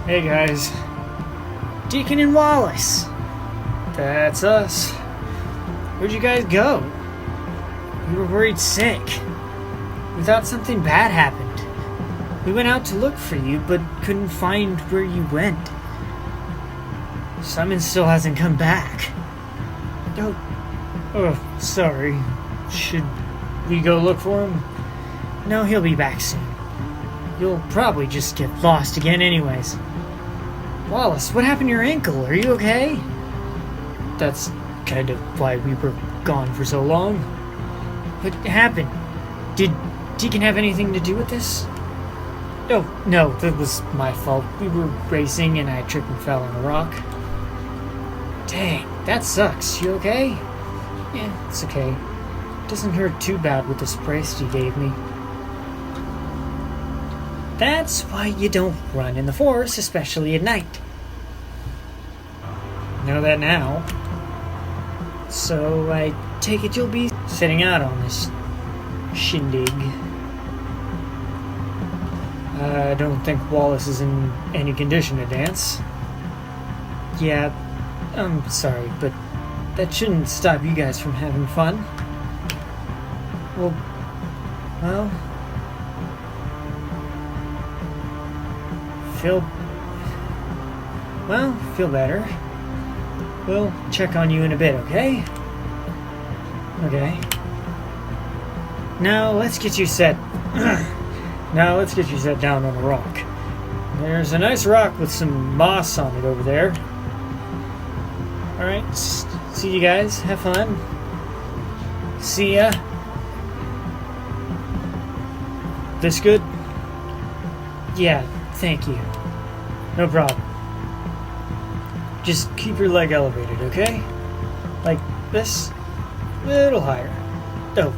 Hey guys. Deacon and Wallace. That's us. Where'd you guys go? We were worried sick. We thought something bad happened. We went out to look for you, but couldn't find where you went. Simon still hasn't come back. Oh, sorry. Should we go look for him? No, he'll be back soon. You'll probably just get lost again anyways. Wallace, what happened to your ankle? Are you okay? That's kind of why we were gone for so long. What happened? Did Deacon have anything to do with this? Oh, no, that was my fault. We were racing and I tripped and fell on a rock. Dang, that sucks. You okay? Yeah, it's okay. Doesn't hurt too bad with the sprays you gave me. That's why you don't run in the forest, especially at night. Know that now. So I take it you'll be setting out on this shindig. I don't think Wallace is in any condition to dance. Yeah, I'm sorry, but that shouldn't stop you guys from having fun. Well, feel better. We'll check on you in a bit, okay? Okay. Now let's get you set. Down on a rock. There's a nice rock with some moss on it over there. Alright, see you guys. Have fun. See ya. This good? Yeah, thank you. No problem. Just keep your leg elevated, okay? Like this? A little higher. Oh,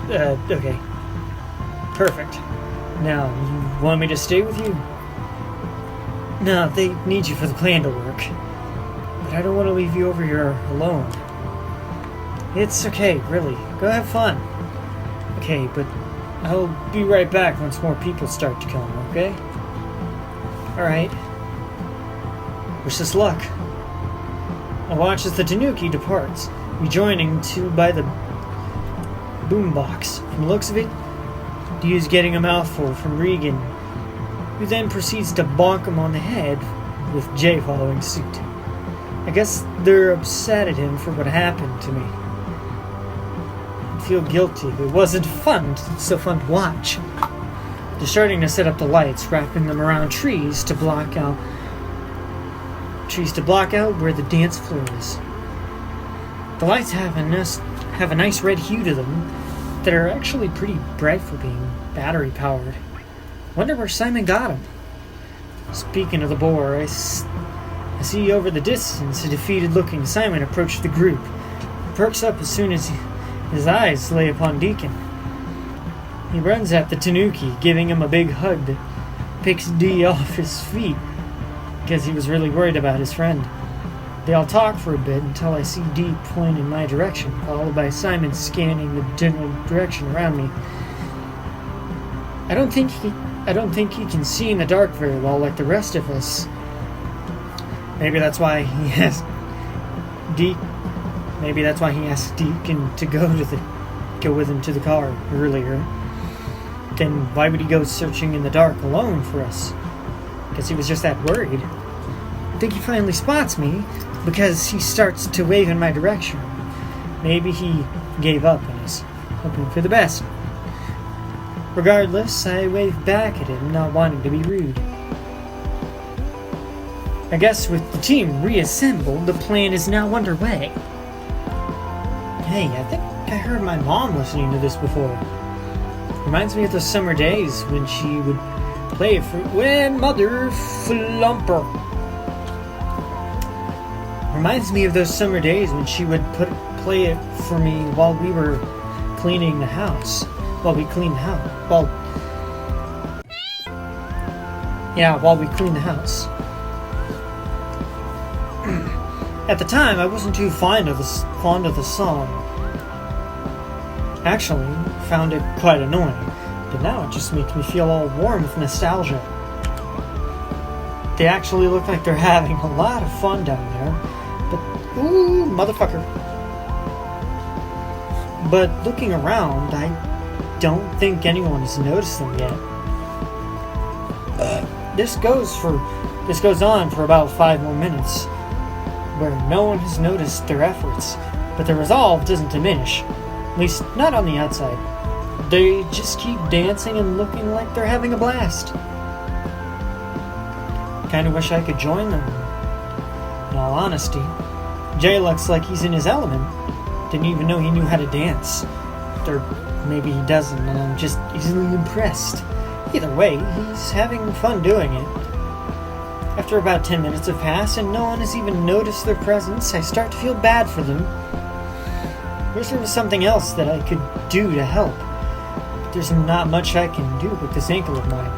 okay. Perfect. Now, you want me to stay with you? No, they need you for the plan to work. But I don't want to leave you over here alone. It's okay, really. Go have fun. Okay, but I'll be right back once more people start to come, okay? Alright. Wish us luck. I watch as the Tanuki departs, rejoining by the boombox. From the looks of it, Dew's getting a mouthful from Regan, who then proceeds to bonk him on the head, with Jay following suit. I guess they're upset at him for what happened to me. I feel guilty. It wasn't so fun to watch. They're starting to set up the lights, wrapping them around trees to block out where the dance floor is. The lights have a nice red hue to them that are actually pretty bright for being battery powered. Wonder where Simon got them. Speaking of the boar, I see over the distance a defeated-looking Simon approach the group. He perks up as soon as his eyes lay upon Deacon. He runs at the Tanuki, giving him a big hug that picks Dee off his feet because he was really worried about his friend. They all talk for a bit until I see Dee point in my direction, followed by Simon scanning the general direction around me. I don't think he can see in the dark very well like the rest of us. Maybe that's why he asked Deacon to go with him to the car earlier. Then why would he go searching in the dark alone for us? Guess he was just that worried. I think he finally spots me because he starts to wave in my direction. Maybe he gave up and is hoping for the best. Regardless, I wave back at him, not wanting to be rude. I guess with the team reassembled, the plan is now underway. Hey, I think I heard my mom listening to this before. Reminds me of those summer days when she would play it for when Mother Flumper. Reminds me of those summer days when she would play it for me while we were cleaning the house. While we cleaned the house. While we cleaned the house. At the time, I wasn't too fond of the song. Actually, found it quite annoying. But now it just makes me feel all warm with nostalgia. They actually look like they're having a lot of fun down there. But, ooh, motherfucker. But looking around, I don't think anyone has noticed them yet. This goes on for about 5 more minutes, where no one has noticed their efforts, but their resolve doesn't diminish, at least not on the outside. They just keep dancing and looking like they're having a blast. Kinda wish I could join them. In all honesty, Jay looks like he's in his element. Didn't even know he knew how to dance. Or maybe he doesn't, and I'm just easily impressed. Either way, he's having fun doing it. After about 10 minutes have passed and no one has even noticed their presence, I start to feel bad for them. Wish there was something else that I could do to help. But there's not much I can do with this ankle of mine.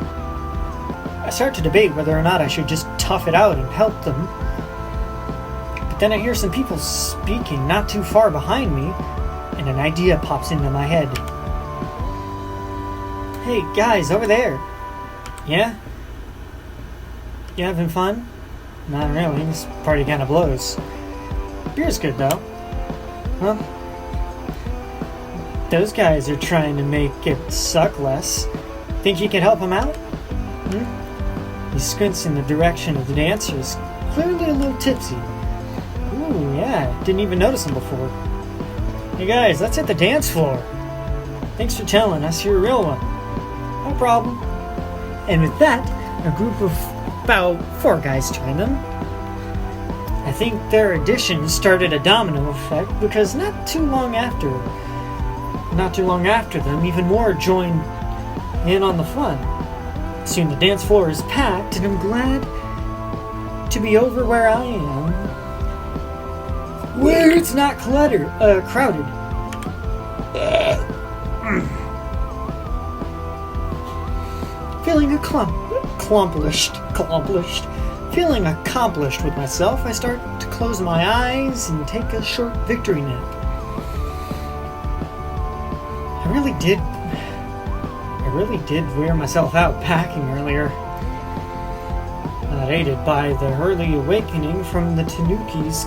I start to debate whether or not I should just tough it out and help them. But then I hear some people speaking not too far behind me, and an idea pops into my head. Hey, guys, over there. Yeah? You having fun? Not really. This party kind of blows. Beer's good, though. Well, those guys are trying to make it suck less. Think you can help them out? He squints in the direction of the dancers, clearly a little tipsy. Ooh, yeah, didn't even notice him before. Hey guys, let's hit the dance floor. Thanks for telling us you're a real one. No problem. And with that, a group of about 4 guys joined them. I think their addition started a domino effect because not too long after them, even more joined in on the fun. Soon the dance floor is packed, and I'm glad to be over where I am, where it's not crowded. Feeling Feeling accomplished with myself, I start to close my eyes and take a short victory nap. I really did wear myself out packing earlier. Not aided by the early awakening from the Tanuki's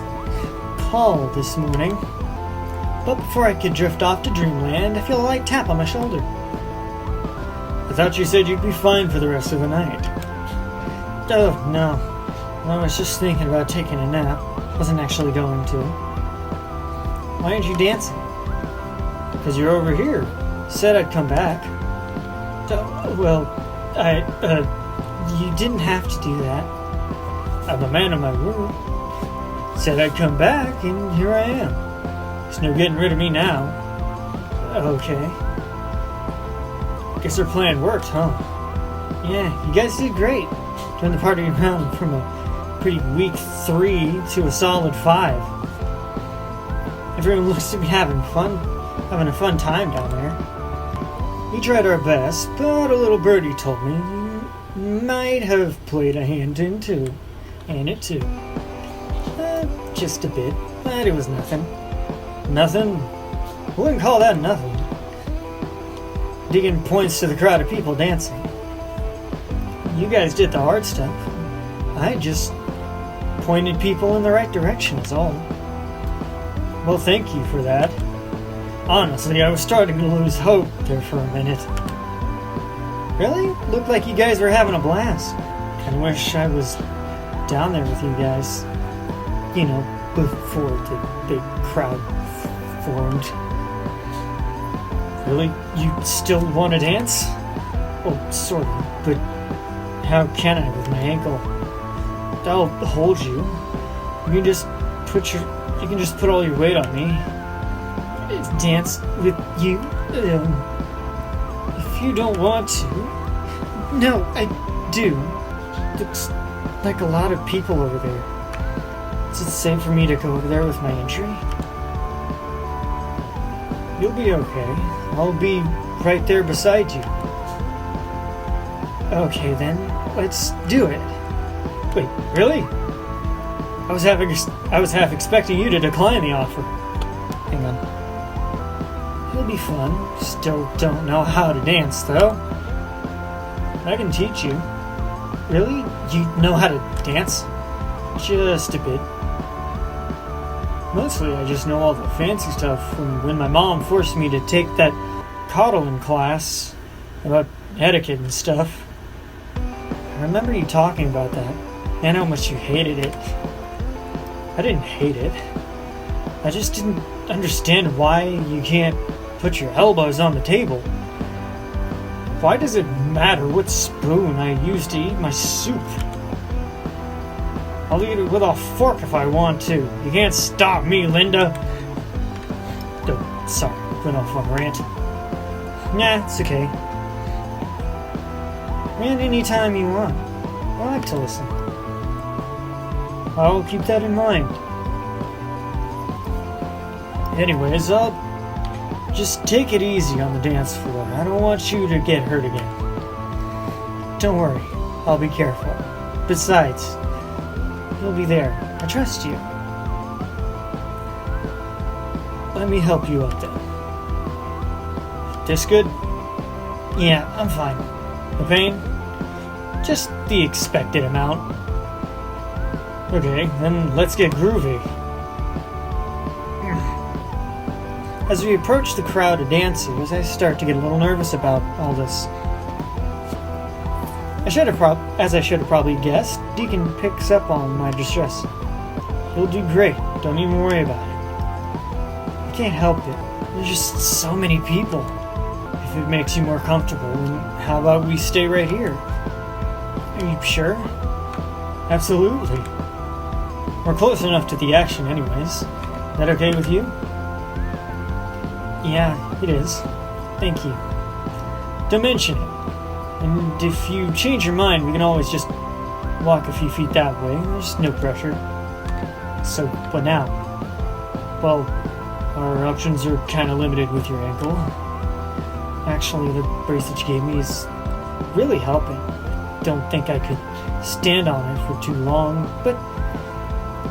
call this morning. But before I could drift off to dreamland, I feel a light tap on my shoulder. I thought you said you'd be fine for the rest of the night. Oh, no. I was just thinking about taking a nap. Wasn't actually going to. Why aren't you dancing? Because you're over here. Said I'd come back. You didn't have to do that. I'm a man of my word. Said I'd come back, and here I am. There's no getting rid of me now. Okay. Guess our plan worked, huh? Yeah, you guys did great. Turned the party around from a pretty weak 3 to a solid 5. Everyone looks to be having a fun time down there. We tried our best, but a little birdie told me you might have played a hand in it too. Just a bit, but it was nothing. Nothing? I wouldn't call that nothing. Deegan points to the crowd of people dancing. You guys did the hard stuff. I just pointed people in the right direction is all. Well, thank you for that. Honestly, I was starting to lose hope there for a minute. Really? Looked like you guys were having a blast. Kinda wish I was down there with you guys. You know, before the big crowd formed. Really? You still want to dance? Well, sort of, but how can I with my ankle? I'll hold you. You can just put all your weight on me. Dance with you. If you don't want to. No, I do. Looks like a lot of people over there. Is it safe for me to go over there with my injury? You'll be okay. I'll be right there beside you. Okay then, let's do it. Wait, really? I was half expecting you to decline the offer. Hang on. It'll be fun. Still don't know how to dance though. I can teach you. Really? You know how to dance? Just a bit. Mostly I just know all the fancy stuff from when my mom forced me to take that coddling class about etiquette and stuff. I remember you talking about that, and how much you hated it. I didn't hate it. I just didn't understand why you can't put your elbows on the table. Why does it matter what spoon I use to eat my soup? I'll eat it with a fork if I want to. You can't stop me, Linda. Oh, sorry, went off on a rant. Nah, it's okay. And anytime you want. I like to listen. I'll keep that in mind. Anyways, I'll just take it easy on the dance floor. I don't want you to get hurt again. Don't worry, I'll be careful. Besides, you'll be there. I trust you. Let me help you up then. This good? Yeah, I'm fine. The pain? Just the expected amount. Okay, then let's get groovy. As we approach the crowd of dancers, I start to get a little nervous about all this. As I should have probably guessed, Deacon picks up on my distress. You'll do great. Don't even worry about it. I can't help it. There's just so many people. If it makes you more comfortable, then how about we stay right here? Are you sure? Absolutely. We're close enough to the action anyways. That okay with you? Yeah, it is. Thank you. Don't mention it. And if you change your mind, we can always just walk a few feet that way. There's no pressure. So, what now? Well, our options are kind of limited with your ankle. Actually, the bracelet you gave me is really helping. Don't think I could stand on it for too long, but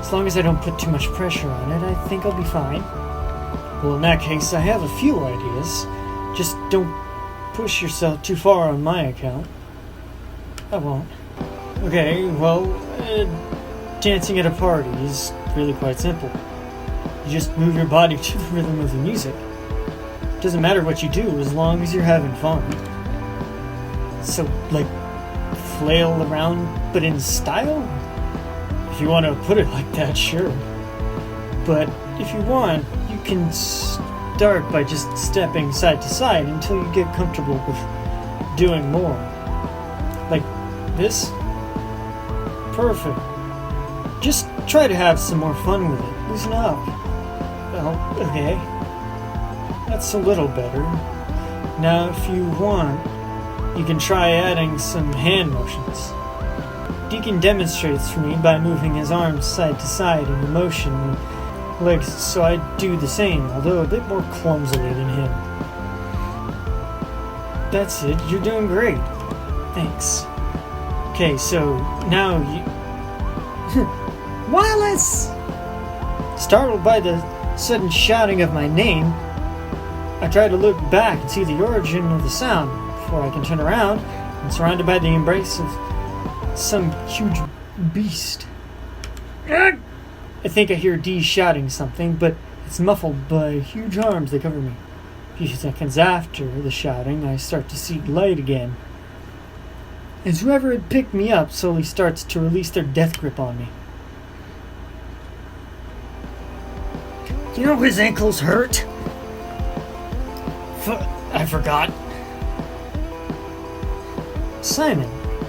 as long as I don't put too much pressure on it, I think I'll be fine. Well, in that case, I have a few ideas. Just don't push yourself too far on my account. I won't. Okay, well, dancing at a party is really quite simple. You just move your body to the rhythm of the music. It doesn't matter what you do as long as you're having fun. So, like, flail around but in style? If you want to put it like that, sure. But if you want, you can start by just stepping side to side until you get comfortable with doing more. Like this? Perfect. Just try to have some more fun with it. Loosen up. Well, okay. That's a little better. Now, if you want, you can try adding some hand motions. Deacon demonstrates for me by moving his arms side to side in the motion and legs, so I do the same, although a bit more clumsily than him. That's it, you're doing great. Thanks. Okay, so now you... Wallace! Startled by the sudden shouting of my name, I try to look back and see the origin of the sound before I can turn around and surrounded by the embrace of some huge beast. I think I hear Dee shouting something, but it's muffled by huge arms that cover me. A few seconds after the shouting, I start to see light again, as whoever had picked me up slowly starts to release their death grip on me. You know his ankles hurt? I forgot. Simon.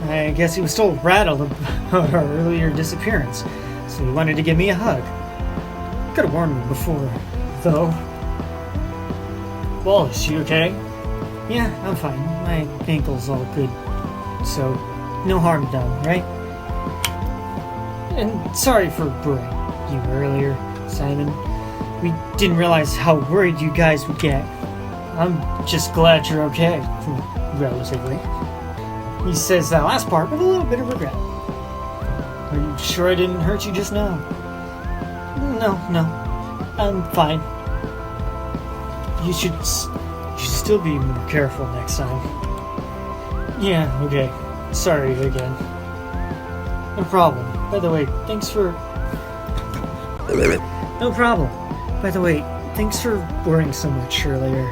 I guess he was still rattled about our earlier disappearance, so he wanted to give me a hug. Could have warned me before, though. Wallace, you okay? Yeah, I'm fine. My ankle's all good, so no harm done, right? And sorry for worrying you earlier, Simon. We didn't realize how worried you guys would get. I'm just glad you're okay, relatively. He says that last part with a little bit of regret. Are you sure I didn't hurt you just now? No. I'm fine. You should still be more careful next time. Yeah, okay. Sorry again. No problem. By the way, thanks for... No problem. By the way, thanks for worrying so much earlier.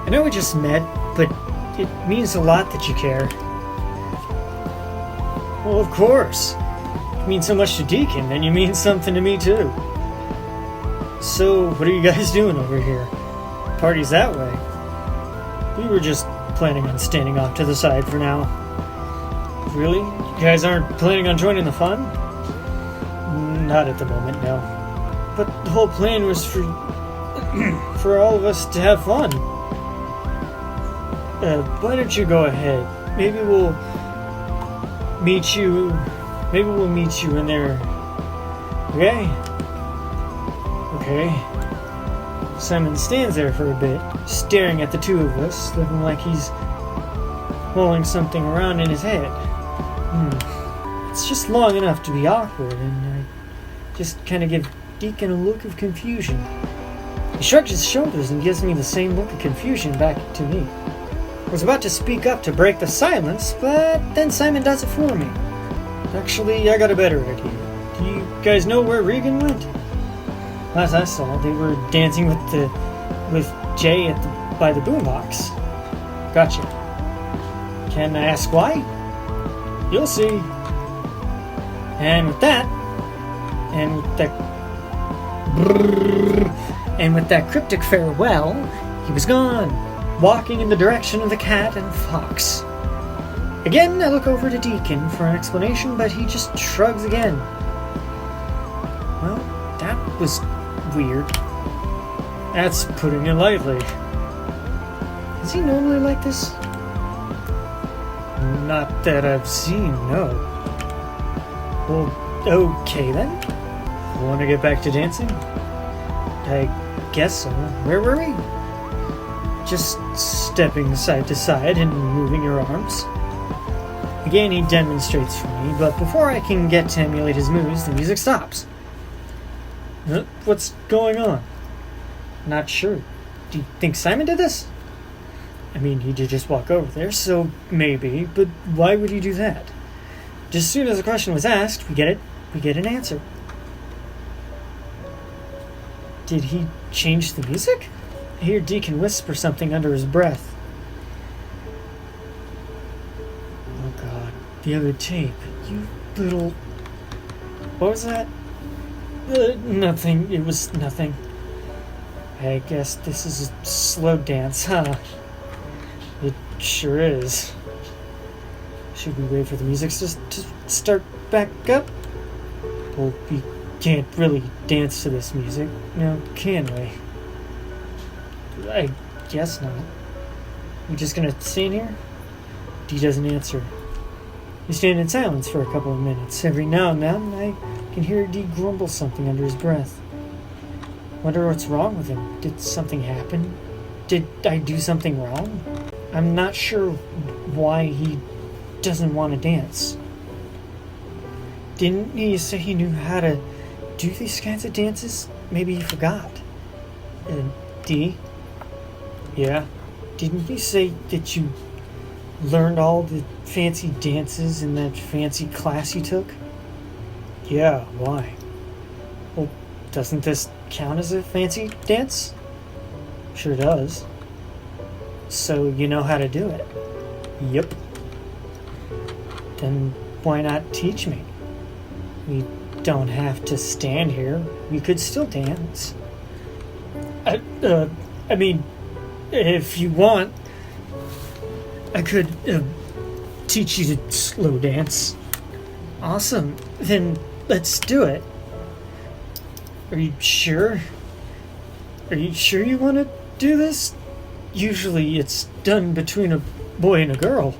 I know we just met, but it means a lot that you care. Well, of course. You mean so much to Deacon, and you mean something to me too. So, what are you guys doing over here? Party's that way. We were just planning on standing off to the side for now. Really? You guys aren't planning on joining the fun? Not at the moment, no. But the whole plan was for for all of us to have fun. Why don't you go ahead? Maybe we'll meet you in there. Okay? Okay. Simon stands there for a bit, staring at the two of us, looking like he's mulling something around in his head. It's just long enough to be awkward, and I just kind of give Deacon a look of confusion. He shrugs his shoulders and gives me the same look of confusion back to me. I was about to speak up to break the silence, but then Simon does it for me. Actually, I got a better idea. Do you guys know where Regan went? Last I saw, they were dancing with Jay by the boombox. Gotcha. Can I ask why? You'll see. And with that cryptic farewell, he was gone, walking in the direction of the cat and fox. Again, I look over to Deacon for an explanation, but he just shrugs again. Well, that was weird. That's putting it lightly. Is he normally like this? Not that I've seen, no. Well, okay then. Want to get back to dancing? I guess so. Where were we? Just stepping side to side and moving your arms. Again, he demonstrates for me, but before I can get to emulate his moves, the music stops. What's going on? Not sure. Do you think Simon did this? I mean, he did just walk over there, so maybe, but why would he do that? Just as soon as the question was asked, we get an answer. Did he change the music? I hear Deacon whisper something under his breath. Oh god, the other tape. You little... What was that? Nothing. It was nothing. I guess this is a slow dance, huh? It sure is. Should we wait for the music to start back up? Well, we can't really dance to this music, now can we? I guess not. We just gonna stand here? Dee doesn't answer. We stand in silence for a couple of minutes. Every now and then, I can hear Dee grumble something under his breath. Wonder what's wrong with him. Did something happen? Did I do something wrong? I'm not sure why he doesn't want to dance. Didn't he say he knew how to do these kinds of dances? Maybe he forgot. Dee? Yeah? Didn't you say that you learned all the fancy dances in that fancy class you took? Yeah, why? Well, doesn't this count as a fancy dance? Sure does. So you know how to do it? Yep. Then why not teach me? We don't have to stand here. We could still dance. I mean, if you want, I could teach you to slow dance. Awesome. Then let's do it. Are you sure? Are you sure you want to do this? Usually it's done between a boy and a girl.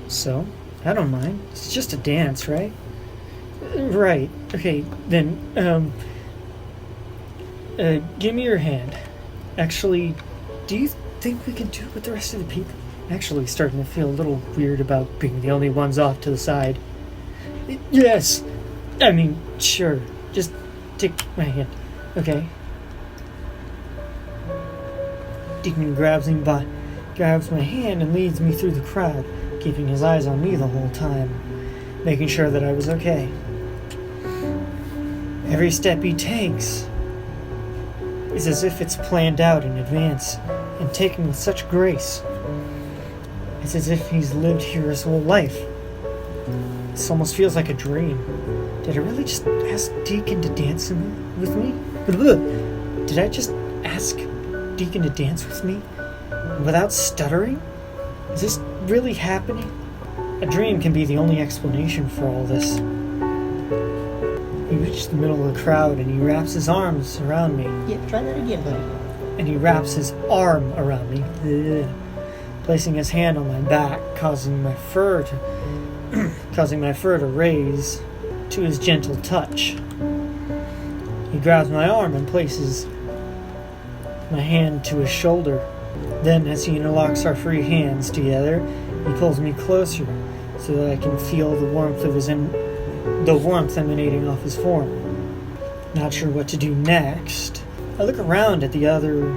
So, I don't mind. It's just a dance, right? Right. Okay, then, give me your hand. Actually, do you think we can do it with the rest of the people? Actually starting to feel a little weird about being the only ones off to the side. Yes. I mean, sure. Just take my hand. Okay. Deacon grabs my hand and leads me through the crowd, keeping his eyes on me the whole time. making sure that I was okay. Every step he takes is as if it's planned out in advance and taken with such grace. It's as if he's lived here his whole life. This almost feels like a dream. Did I really just ask Deacon to dance with me? Did I just ask Deacon to dance with me without stuttering? Is this really happening? A dream can be the only explanation for all this. He reached the middle of the crowd and he wraps his arms around me. Yeah, try that again, buddy. And he wraps his arm around me, placing his hand on my back, causing my fur to raise to his gentle touch. He grabs my arm and places my hand to his shoulder. Then, as he interlocks our free hands together, he pulls me closer so that I can feel the warmth emanating off his form. Not sure what to do next, I look around at the other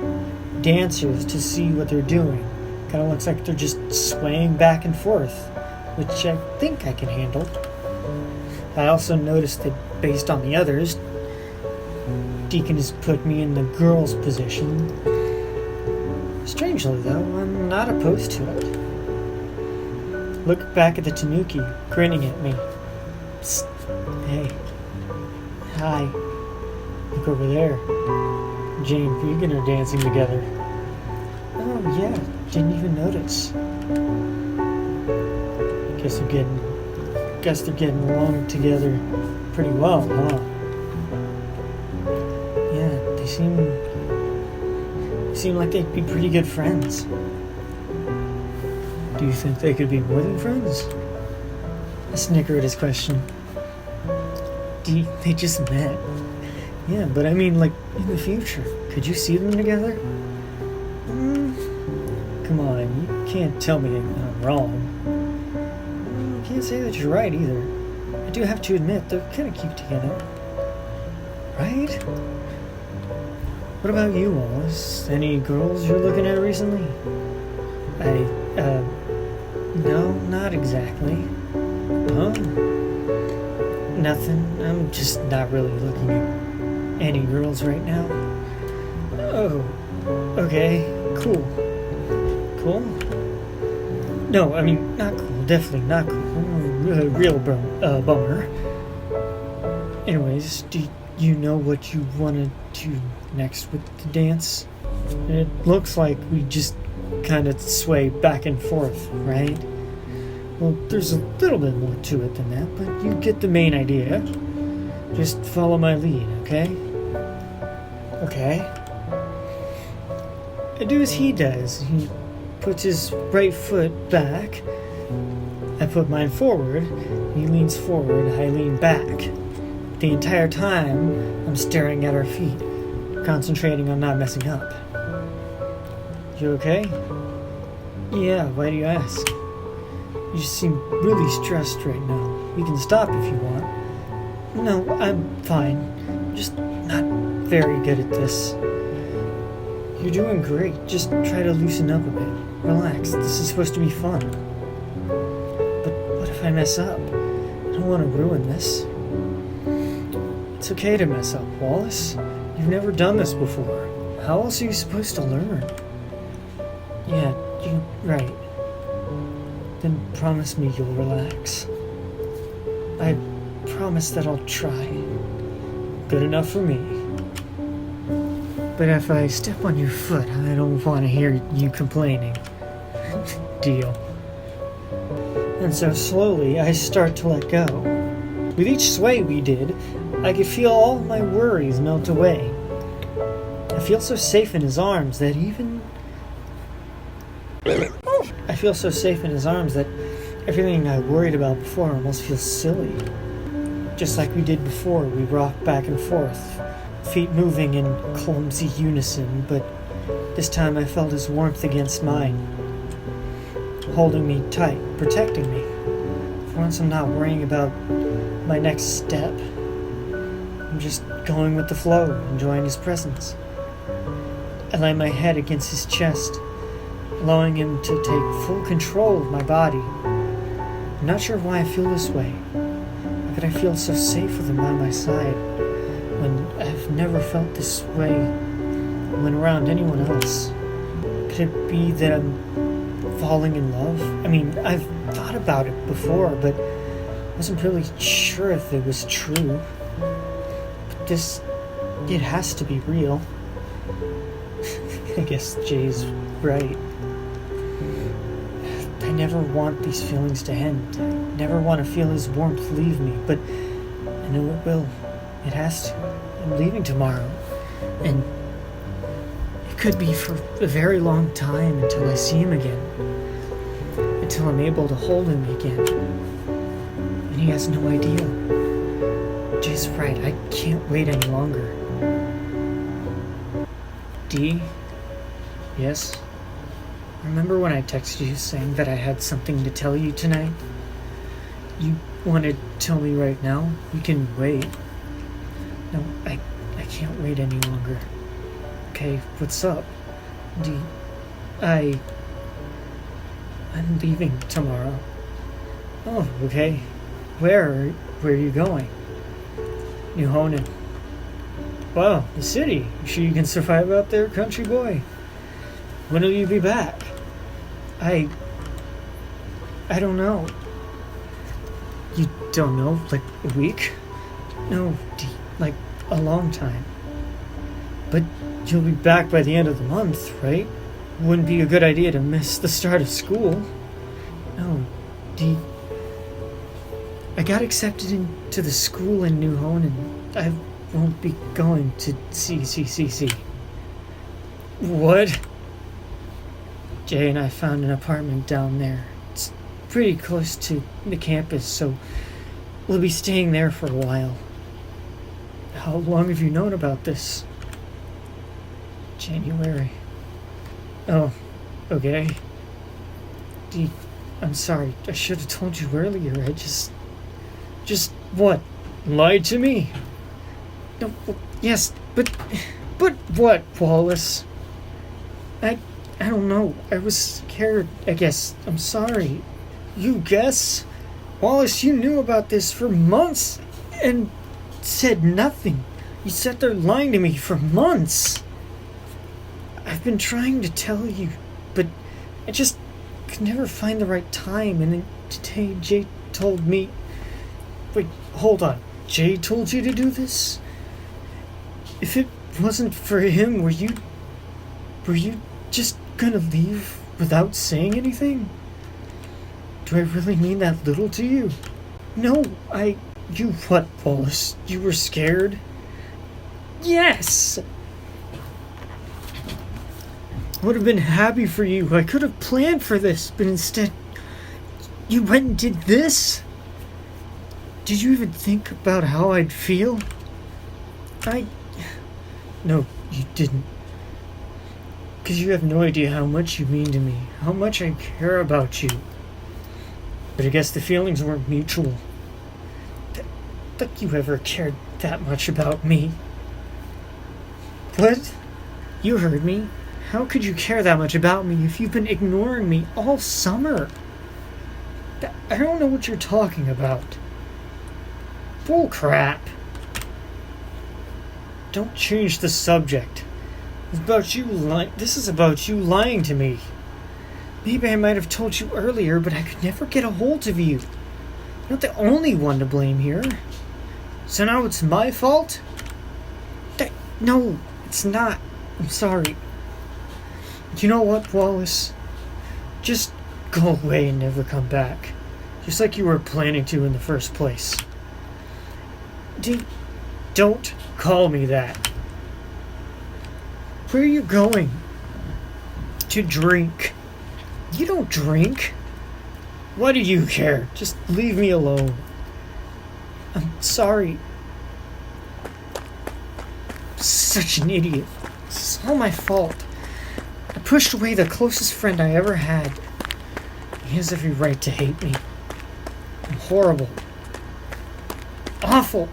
dancers to see what they're doing. Kind of looks like they're just swaying back and forth, which I think I can handle. I also noticed that based on the others, Deacon has put me in the girl's position. Strangely though, I'm not opposed to it. Look back at the Tanuki, grinning at me. Psst. Hey. Hi. Look over there. Jane and Vegan are dancing together. Oh yeah, didn't even notice. Guess they're getting along together pretty well, huh? Yeah, they seem like they'd be pretty good friends. Do you think they could be more than friends? I snicker at his question. They just met. Yeah, but I mean, like, in the future, could you see them together? Come on, you can't tell me I'm wrong. You can't say that you're right either. I do have to admit, they're kind of cute together. Right? What about you, Wallace? Any girls you're looking at recently? No, not exactly. Oh? Nothing. I'm just not really looking at any girls right now. Oh, okay, cool. Cool? No, I mean, not cool. Definitely not cool. Real bummer. Anyways, do you know what you want to do next with the dance? It looks like we just kind of sway back and forth, right? Well, there's a little bit more to it than that, but you get the main idea. Just follow my lead, okay? Okay. I do as he does. He puts his right foot back. I put mine forward. He leans forward. I lean back. The entire time, I'm staring at our feet, concentrating on not messing up. You okay? Yeah, why do you ask? You just seem really stressed right now. You can stop if you want. No, I'm fine. I'm just not very good at this. You're doing great. Just try to loosen up a bit. Relax. This is supposed to be fun. But what if I mess up? I don't want to ruin this. It's okay to mess up, Wallace. You've never done this before. How else are you supposed to learn? Yeah, you're right. Then promise me you'll relax. I promise that I'll try. Good enough for me. But if I step on your foot, I don't want to hear you complaining. Deal. And so slowly, I start to let go. With each sway we did, I could feel all my worries melt away. I feel so safe in his arms that everything I worried about before almost feels silly. Just like we did before, we rocked back and forth, feet moving in clumsy unison, but this time I felt his warmth against mine, holding me tight, protecting me. For once I'm not worrying about my next step. I'm just going with the flow, enjoying his presence. I lay my head against his chest, allowing him to take full control of my body. I'm not sure why I feel this way. How could I feel so safe with him by my side when I've never felt this way when around anyone else? Could it be that I'm falling in love? I mean, I've thought about it before, but wasn't really sure if it was true. But it has to be real. I guess Jay's right. I never want these feelings to end. I never want to feel his warmth leave me, but I know it will. It has to. I'm leaving tomorrow, and it could be for a very long time until I see him again. Until I'm able to hold him again. And he has no idea. Jay's right, I can't wait any longer. Dee? Yes? Remember when I texted you saying that I had something to tell you tonight? You want to tell me right now? We can wait. No, I can't wait any longer. Okay, what's up? Dee, I'm leaving tomorrow. Oh, okay. Where are you going? New Honan. Wow, the city. You sure you can survive out there, country boy? When will you be back? I don't know. You don't know? Like a week? No, like a long time. But you'll be back by the end of the month, right? Wouldn't be a good idea to miss the start of school. No, I got accepted into the school in New Honan. I won't be going to CCCC. What? Jay and I found an apartment down there. It's pretty close to the campus, so we'll be staying there for a while. How long have you known about this? January. Oh, okay. I'm sorry. I should have told you earlier. I just what? Lied to me? No, yes, but what, Wallace? I don't know. I was scared, I guess. I'm sorry. You guess? Wallace, you knew about this for months and said nothing. You sat there lying to me for months. I've been trying to tell you, but I just could never find the right time, and then today Jay told me... Wait, hold on. Jay told you to do this? If it wasn't for him, were you just gonna leave without saying anything? Do I really mean that little to you? No, you what, Wallace? You were scared? Yes! I would have been happy for you. I could have planned for this, but instead, you went and did this? Did you even think about how I'd feel? No, you didn't. Because you have no idea how much you mean to me, how much I care about you. But I guess the feelings weren't mutual. That you ever cared that much about me. What? You heard me. How could you care that much about me if you've been ignoring me all summer? I don't know what you're talking about. Bull crap. Don't change the subject. This is about you lying to me. Maybe I might have told you earlier, but I could never get a hold of you. You're not the only one to blame here. So now it's my fault? No, it's not. I'm sorry. You know what, Wallace? Just go away and never come back. Just like you were planning to in the first place. Don't call me that. Where are you going? To drink. You don't drink. Why do you care? Just leave me alone. I'm sorry. Such an idiot. It's all my fault. I pushed away the closest friend I ever had. He has every right to hate me. I'm horrible. Awful.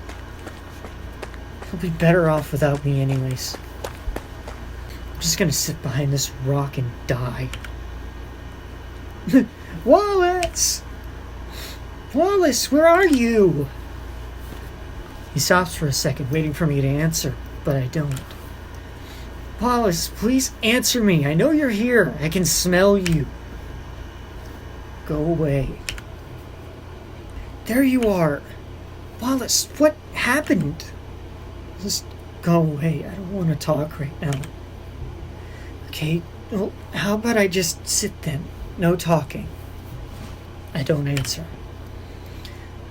He'll be better off without me anyways. I'm just gonna sit behind this rock and die. Wallace! Wallace, where are you? He stops for a second, waiting for me to answer, but I don't. Wallace, please answer me. I know you're here. I can smell you. Go away. There you are. Wallace, what happened? Just go away. I don't want to talk right now. Okay, well, how about I just sit then? No talking. I don't answer.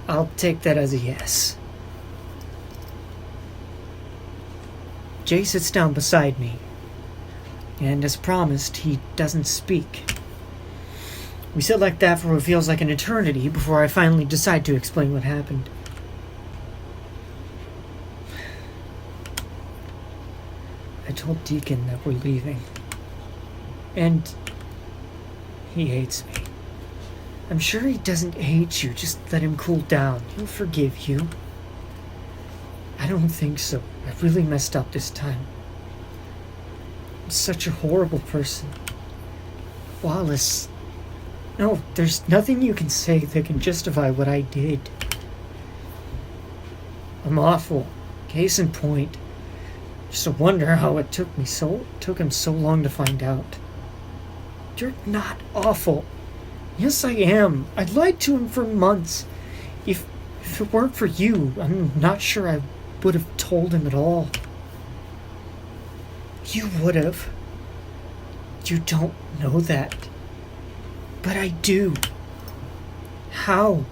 I'll take that as a yes. Jay sits down beside me, and as promised, he doesn't speak. We sit like that for what feels like an eternity before I finally decide to explain what happened. I told Deacon that we're leaving, and he hates me. I'm sure he doesn't hate you, just let him cool down. He'll forgive you. I don't think so. I really messed up this time. I'm such a horrible person. Wallace, no, there's nothing you can say that can justify what I did. I'm awful. Case in point. Just a wonder how it took him so long to find out. You're not awful. Yes, I am. I lied to him for months. If it weren't for you, I'm not sure I would have told him at all. You would have. You don't know that. But I do. How?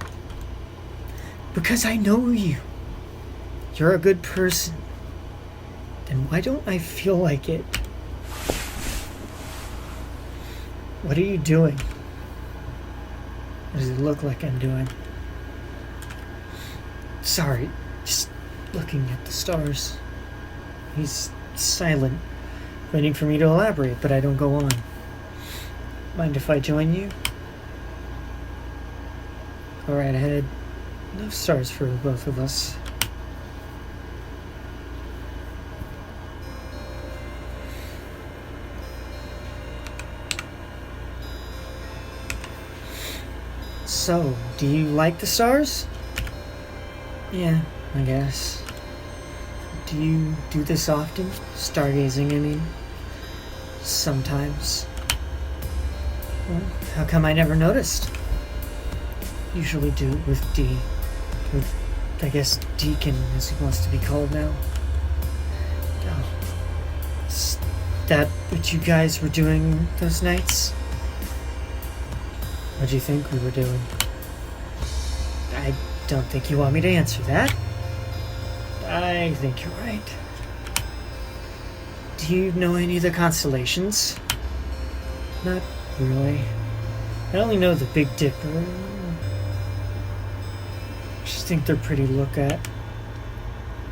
Because I know you. You're a good person. Then why don't I feel like it? What are you doing? What does it look like I'm doing? Sorry, just looking at the stars. He's silent, waiting for me to elaborate, but I don't go on. Mind if I join you? Go right ahead. Enough stars for both of us. So, do you like the stars? Yeah, I guess. Do you do this often? Stargazing, I mean. Sometimes. Well, how come I never noticed? Usually do it with with, I guess, Deacon, as he wants to be called now. Oh. Is that what you guys were doing those nights? What do you think we were doing? I don't think you want me to answer that. I think you're right. Do you know any of the constellations? Not really. I only know the Big Dipper. I just think they're pretty to look at.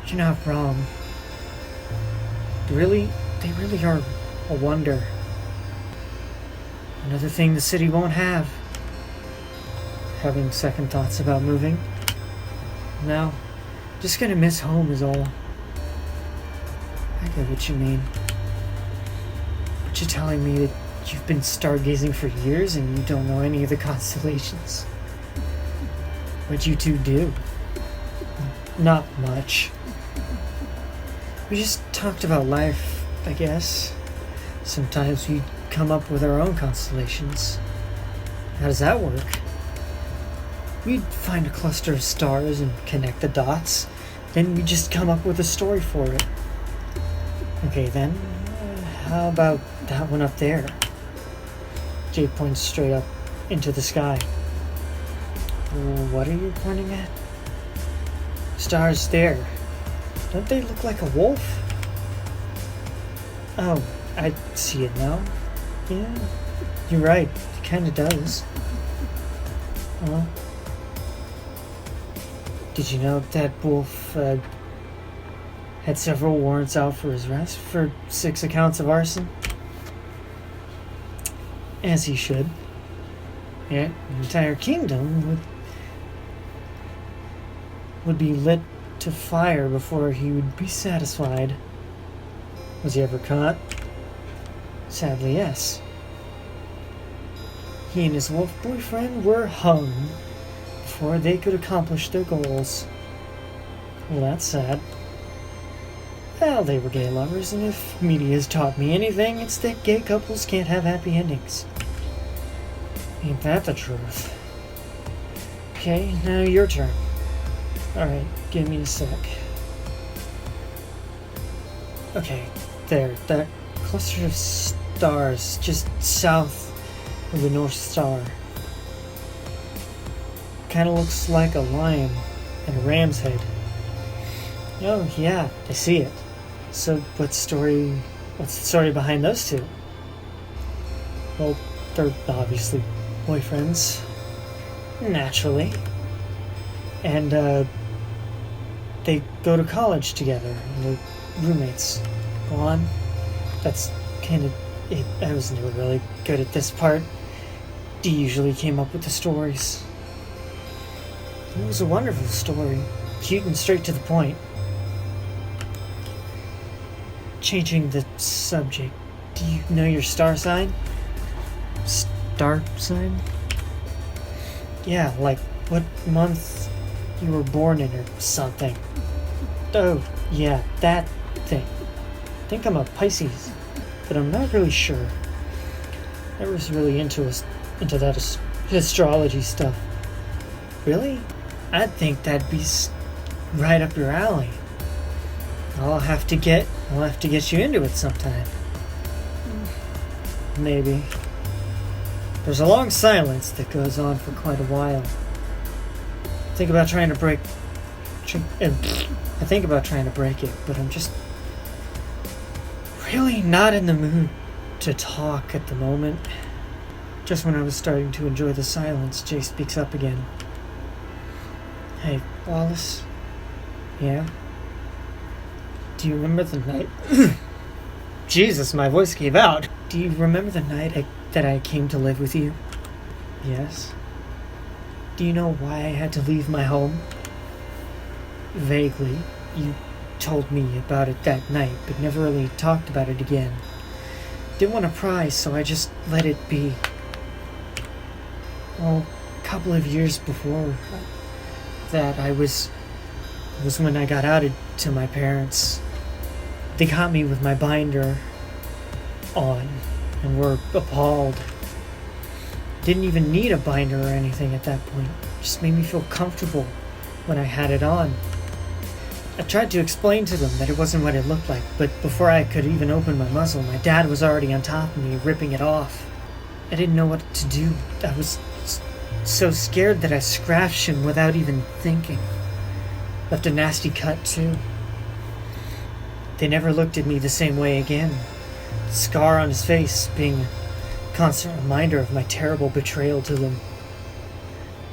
You're not wrong. They really are a wonder. Another thing the city won't have. Having second thoughts about moving. No, just gonna miss home is all. I get what you mean. But you're telling me that you've been stargazing for years and you don't know any of the constellations. What'd you two do? Not much. We just talked about life, I guess. Sometimes we come up with our own constellations. How does that work? We'd find a cluster of stars and connect the dots. Then we'd just come up with a story for it. Okay then, how about that one up there? Jay points straight up into the sky. What are you pointing at? Stars there. Don't they look like a wolf? Oh, I see it now. Yeah, you're right. It kinda does. Did you know that wolf had several warrants out for his arrest for 6 accounts of arson? As he should. Yeah, the entire kingdom would be lit to fire before he would be satisfied. Was he ever caught? Sadly, yes. He and his wolf boyfriend were hung before they could accomplish their goals. Well, that's sad. Well, they were gay lovers, and if media's taught me anything, it's that gay couples can't have happy endings. Ain't that the truth? Okay, now your turn. Alright, give me a sec. Okay, there, that cluster of stars just south of the North Star. Kinda looks like a lion and a ram's head. Oh, yeah, I see it. So, what's the story behind those two? Well, they're obviously boyfriends. Naturally. And, they go to college together, and they're roommates. Go on. That's kind of it. I was never really good at this part. Dee usually came up with the stories. It was a wonderful story. Cute and straight to the point. Changing the subject. Do you know your star sign? Star sign? Yeah, like what month you were born in or something. Oh, yeah, that thing. I think I'm a Pisces, but I'm not really sure. I was really into that astrology stuff. Really? I'd think that'd be right up your alley. I'll have to get you into it sometime. Maybe. There's a long silence that goes on for quite a while. I think about trying to break it, but I'm just really not in the mood to talk at the moment. Just when I was starting to enjoy the silence, Jay speaks up again. Hey, Wallace? Yeah? Do you remember the night... Jesus, my voice gave out. Do you remember the night that I came to live with you? Yes. Do you know why I had to leave my home? Vaguely. You told me about it that night, but never really talked about it again. Didn't want to pry, so I just let it be. Well, a couple of years before that, was when I got outed to my parents. They caught me with my binder on and were appalled. Didn't even need a binder or anything at that point. Just made me feel comfortable when I had it on. I tried to explain to them that it wasn't what it looked like, but before I could even open my muzzle, my dad was already on top of me, ripping it off. I didn't know what to do. I was so scared that I scratched him without even thinking. Left a nasty cut, too. They never looked at me the same way again. The scar on his face being a constant reminder of my terrible betrayal to them.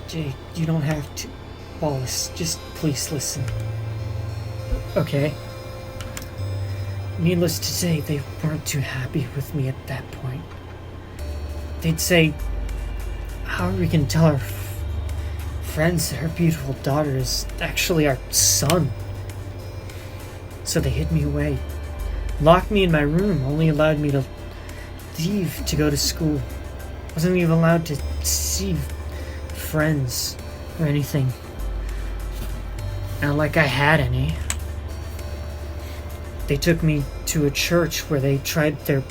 Jay, you don't have to. Wallace, just please listen. Okay. Needless to say, they weren't too happy with me at that point. They'd say, how are we going to tell our friends that our beautiful daughter is actually our son? So they hid me away, locked me in my room, only allowed me to leave to go to school. Wasn't even allowed to see friends or anything. Not like I had any. They took me to a church where they tried to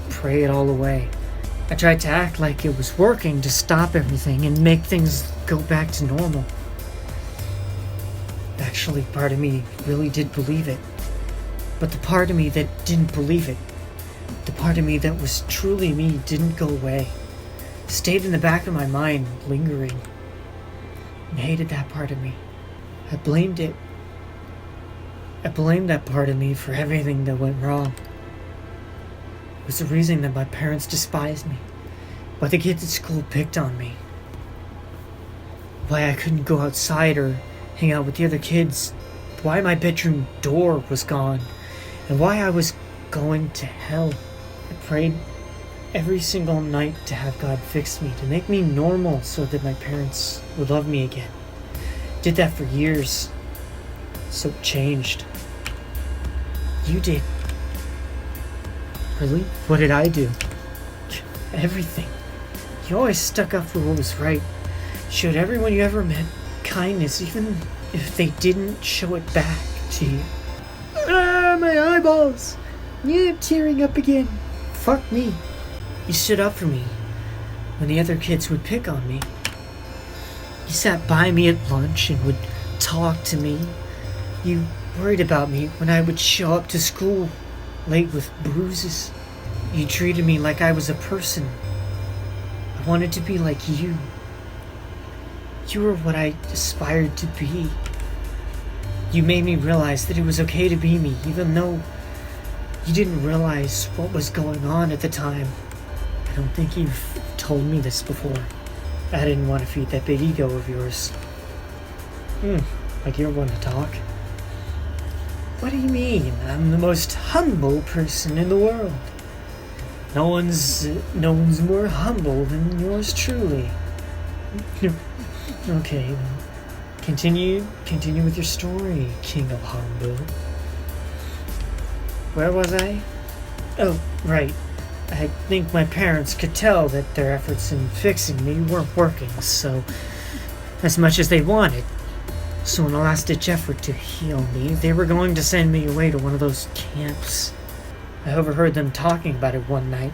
pray it all away. I tried to act like it was working to stop everything and make things go back to normal. Actually, part of me really did believe it. But the part of me that didn't believe it, the part of me that was truly me, didn't go away. Stayed in the back of my mind, lingering. And hated that part of me. I blamed that part of me for everything that went wrong. It was the reason that my parents despised me. Why the kids at school picked on me. Why I couldn't go outside or hang out with the other kids. Why my bedroom door was gone. And why I was going to hell. I prayed every single night to have God fix me, to make me normal so that my parents would love me again. Did that for years. So it changed. You did. Really? What did I do? Everything. You always stuck up for what was right. showed everyone you ever met kindness, even if they didn't show it back to you. Ah, my eyeballs! Yeah, I'm tearing up again. Fuck me. You stood up for me when the other kids would pick on me. You sat by me at lunch and would talk to me. You worried about me when I would show up to school late with bruises. You treated me like I was a person. I wanted to be like you. You were what I aspired to be. You made me realize that it was okay to be me, even though you didn't realize what was going on at the time. I don't think you've told me this before. I didn't want to feed that big ego of yours. Like you're one to talk. What do you mean? I'm the most humble person in the world. No one's more humble than yours truly. Okay, well, continue with your story, King of Humble. Where was I? Oh, right. I think my parents could tell that their efforts in fixing me weren't working, so as much as they wanted. So in a last-ditch effort to heal me, they were going to send me away to one of those camps. I overheard them talking about it one night.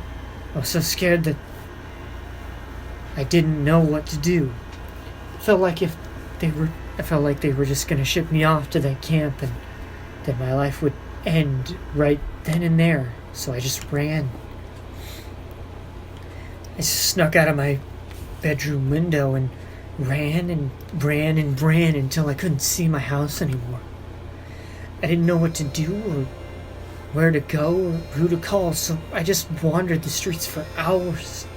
I was so scared that I didn't know what to do. I felt like they were just going to ship me off to that camp and that my life would end right then and there. So I just ran. I snuck out of my bedroom window and ran until I couldn't see my house anymore. I didn't know what to do or where to go or who to call, so I just wandered the streets for hours.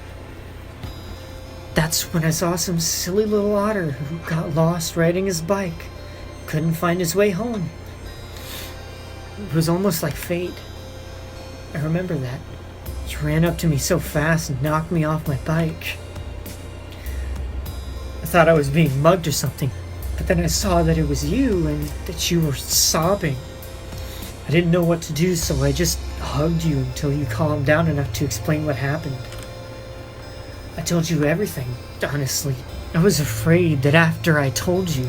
That's when I saw some silly little otter who got lost riding his bike. Couldn't find his way home. It was almost like fate. I remember that. He ran up to me so fast and knocked me off my bike. I thought I was being mugged or something, but then I saw that it was you and that you were sobbing. I didn't know what to do, so I just hugged you until you calmed down enough to explain what happened. I told you everything, honestly. I was afraid that after I told you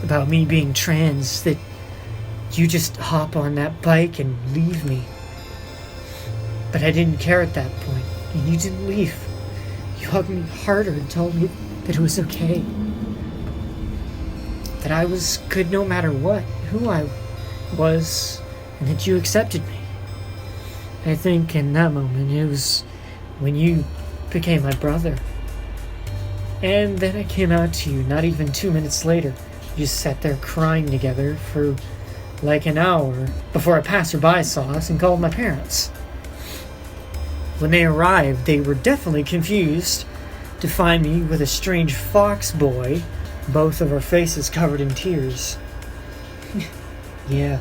about me being trans, that you just hop on that bike and leave me. But I didn't care at that point, and you didn't leave. You hugged me harder and told me that it was okay. That I was good no matter what, who I was, and that you accepted me. I think in that moment it was when you became my brother. And then I came out to you not even 2 minutes later. You sat there crying together for like an hour before a passerby saw us and called my parents. When they arrived, they were definitely confused to find me with a strange fox boy, both of our faces covered in tears. Yeah,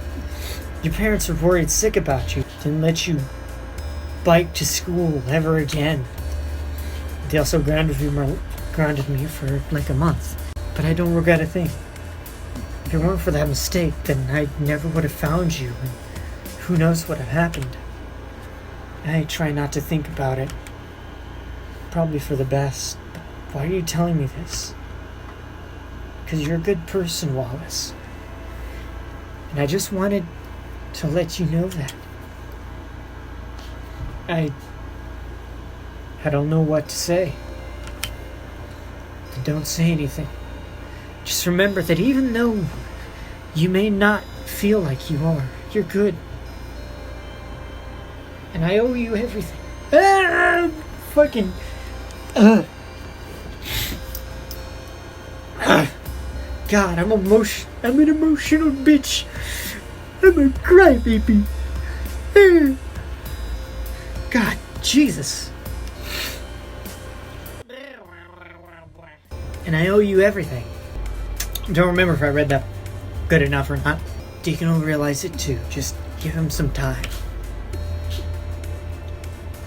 your parents were worried sick about you. Didn't let you bike to school ever again. They also grounded me for like a month. But I don't regret a thing. If it weren't for that mistake, then I never would have found you, and who knows what had happened. I try not to think about it. Probably for the best. But why are you telling me this? Because you're a good person, Wallace. And I just wanted to let you know that. I don't know what to say. Then don't say anything. Just remember that even though you may not feel like you are, you're good. And I owe you everything. God, I'm an emotional bitch. I'm a crybaby. God, Jesus. And I owe you everything. Don't remember if I read that good enough or not. Deacon will realize it too. Just give him some time.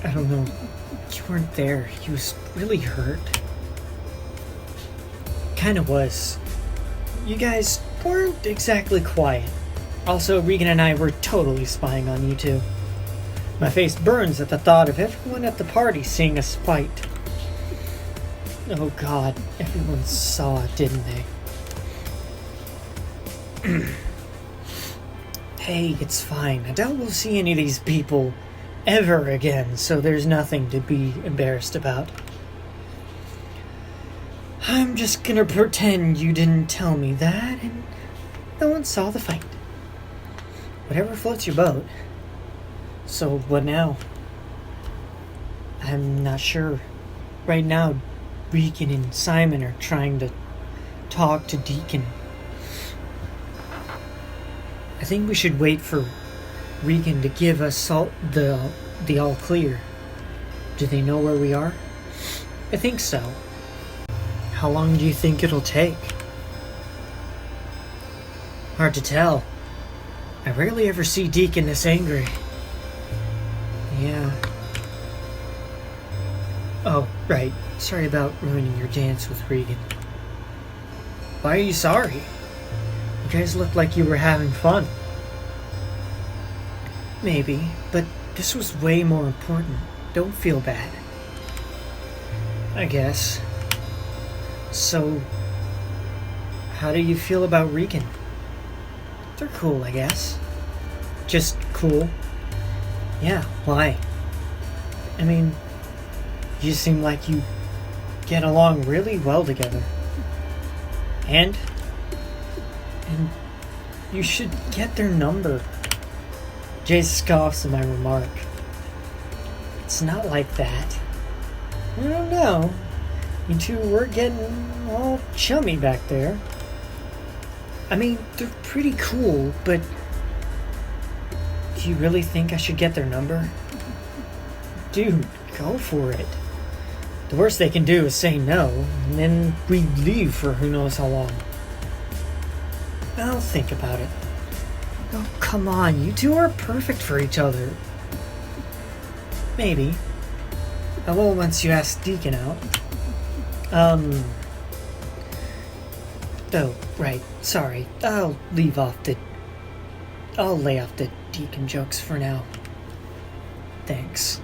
I don't know. You weren't there. He was really hurt. Kinda was. You guys weren't exactly quiet. Also, Regan and I were totally spying on you two. My face burns at the thought of everyone at the party seeing us fight. Oh God, everyone saw it, didn't they? Hey, it's fine. I doubt we'll see any of these people ever again, so there's nothing to be embarrassed about. I'm just gonna pretend you didn't tell me that, and no one saw the fight. Whatever floats your boat. So, what now? I'm not sure. Right now, Regan and Simon are trying to talk to Deacon. I think we should wait for Regan to give us the all clear. Do they know where we are? I think so. How long do you think it'll take? Hard to tell. I rarely ever see Deacon this angry. Yeah. Oh, right. Sorry about ruining your dance with Regan. Why are you sorry? You guys looked like you were having fun. Maybe, but this was way more important. Don't feel bad. I guess. So, how do you feel about Regan? They're cool, I guess. Just cool. Yeah, why? I mean, you seem like you get along really well together. And you should get their number. Jay scoffs at my remark. It's not like that. I don't know. You two were getting all chummy back there. I mean, they're pretty cool, but do you really think I should get their number? Dude, go for it. The worst they can do is say no, and then we leave for who knows how long. I'll think about it. Oh, come on, you two are perfect for each other. Maybe. I will once you ask Deacon out. Oh, right, sorry. I'll lay off the Deacon jokes for now. Thanks.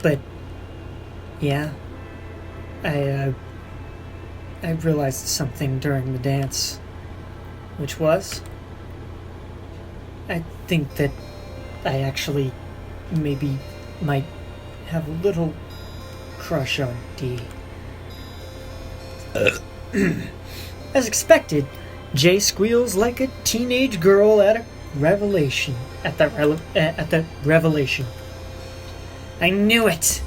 But, yeah. I realized something during the dance. Which was? I think that I actually maybe might have a little crush on Dee. As expected, Jay squeals like a teenage girl at a revelation. At the revelation. I knew it!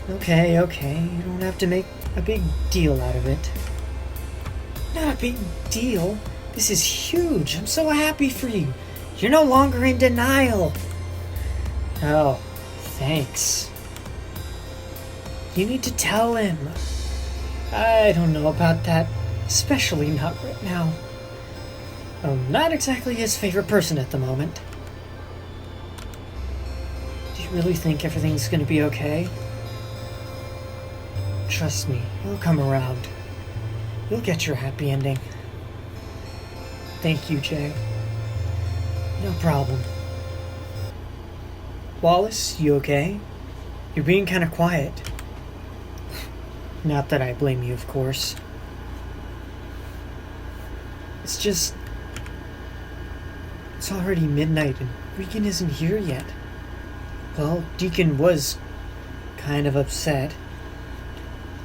Okay, you don't have to make a big deal out of it. Not a big deal. This is huge. I'm so happy for you. You're no longer in denial. Oh, thanks. You need to tell him. I don't know about that, especially not right now. I'm not exactly his favorite person at the moment. Do you really think everything's gonna be okay? Trust me, he'll come around. You'll get your happy ending. Thank you, Jay. No problem. Wallace, you okay? You're being kind of quiet. Not that I blame you, of course. It's just... It's already midnight and Regan isn't here yet. Well, Deacon was kind of upset.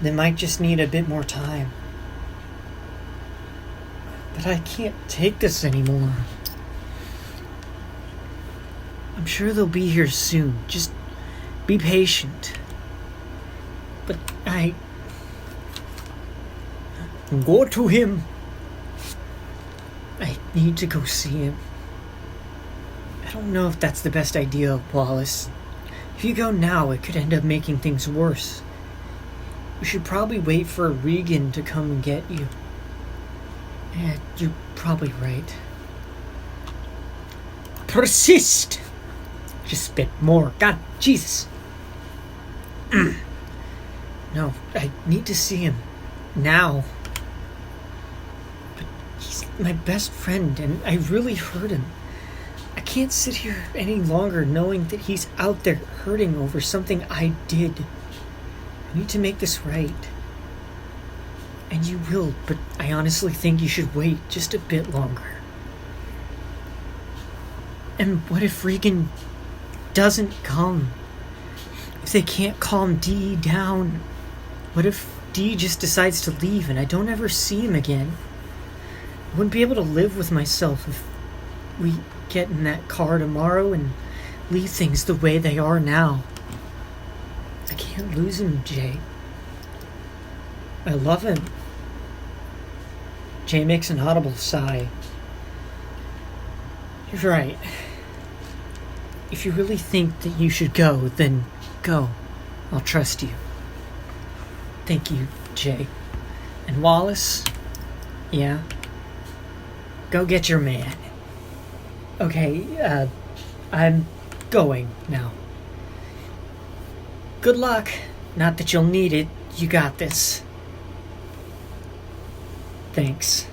They might just need a bit more time. But I can't take this anymore. I'm sure they'll be here soon. Just be patient. But Go to him. I need to go see him. I don't know if that's the best idea, Wallace. If you go now, it could end up making things worse. We should probably wait for Regan to come and get you. Yeah, you're probably right. Persist! Just spit more. God, Jesus. No, I need to see him. Now. But he's my best friend, and I really hurt him. I can't sit here any longer knowing that he's out there hurting over something I did. You need to make this right. And you will, but I honestly think you should wait just a bit longer. And what if Regan doesn't come? If they can't calm Dee down? What if Dee just decides to leave and I don't ever see him again? I wouldn't be able to live with myself if we get in that car tomorrow and leave things the way they are now. I can't lose him, Jay. I love him. Jay makes an audible sigh. You're right. If you really think that you should go, then go. I'll trust you. Thank you, Jay. And Wallace? Yeah? Go get your man. Okay, I'm going now. Good luck. Not that you'll need it. You got this. Thanks.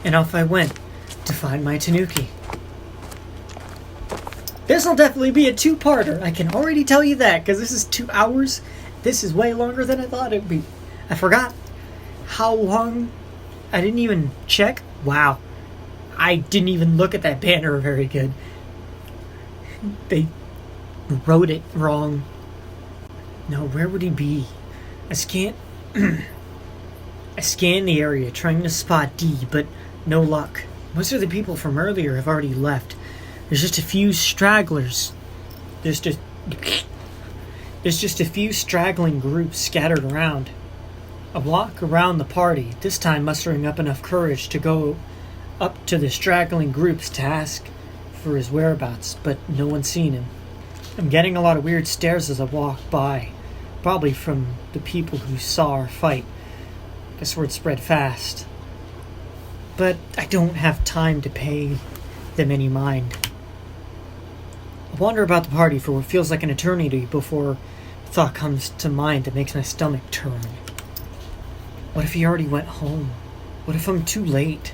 And off I went to find my Tanuki. This'll definitely be a two-parter. I can already tell you that, because this is 2 hours. This is way longer than I thought it'd be. I forgot how long. I didn't even check. Wow. I didn't even look at that banner very good. They wrote it wrong. No, where would he be? I scanned the area trying to spot D, but no luck. Most of the people from earlier have already left. There's just a few stragglers. There's just a few straggling groups scattered around. A walk around the party, this time mustering up enough courage to go up to the straggling groups to ask for his whereabouts, but no one's seen him. I'm getting a lot of weird stares as I walk by, probably from the people who saw our fight. Guess word spread fast. But I don't have time to pay them any mind. I wander about the party for what feels like an eternity before a thought comes to mind that makes my stomach turn. What if he already went home? What if I'm too late?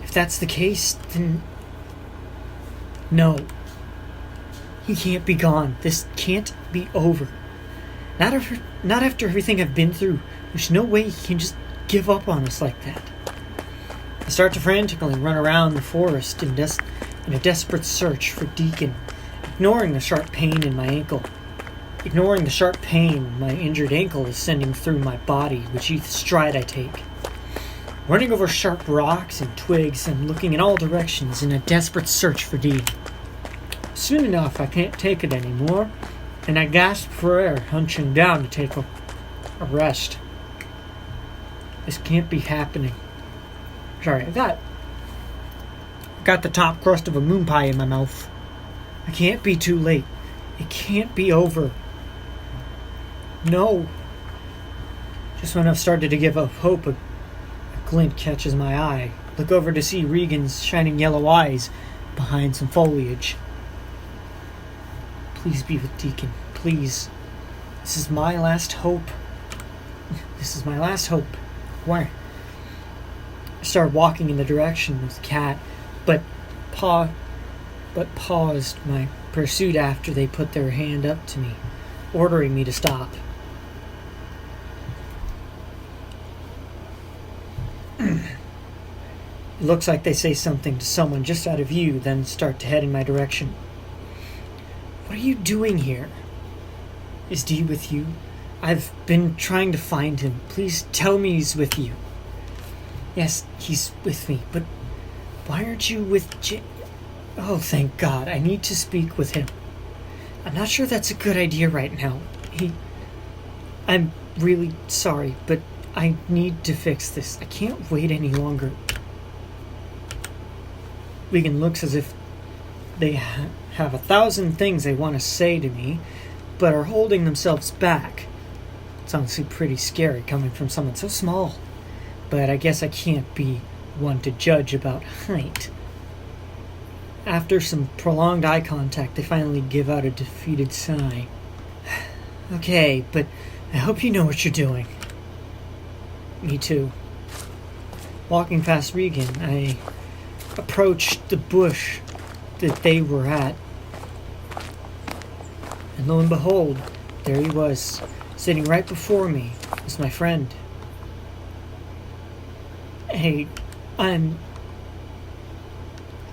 If that's the case, then... No. He can't be gone. This can't be over. Not after everything I've been through. There's no way he can just give up on us like that. I start to frantically run around the forest in a desperate search for Deacon, ignoring the sharp pain in my ankle. Ignoring the sharp pain my injured ankle is sending through my body with each stride I take. Running over sharp rocks and twigs and looking in all directions in a desperate search for Dee. Soon enough, I can't take it anymore, and I gasp for air, hunching down to take a rest. This can't be happening. Sorry, I got the top crust of a moon pie in my mouth. I can't be too late. It can't be over. No. Just when I've started to give up hope, a glint catches my eye. Look over to see Regan's shining yellow eyes behind some foliage. Please be with Deacon. Please. This is my last hope. This is my last hope. Why? I started walking in the direction of the cat, but paused my pursuit after they put their hand up to me, ordering me to stop. It looks like they say something to someone just out of view, then start to head in my direction. What are you doing here? Is Dee with you? I've been trying to find him. Please tell me he's with you. Yes, he's with me, but why aren't you with Oh, thank God. I need to speak with him. I'm not sure that's a good idea right now. I'm really sorry, but I need to fix this. I can't wait any longer. Regan looks as if they have 1,000 things they want to say to me, but are holding themselves back. It's honestly pretty scary coming from someone so small. But I guess I can't be one to judge about height. After some prolonged eye contact, they finally give out a defeated sigh. Okay, but I hope you know what you're doing. Me too. Walking past Regan, I approached the bush that they were at. And lo and behold, there he was, Sitting right before me was my friend. Hey,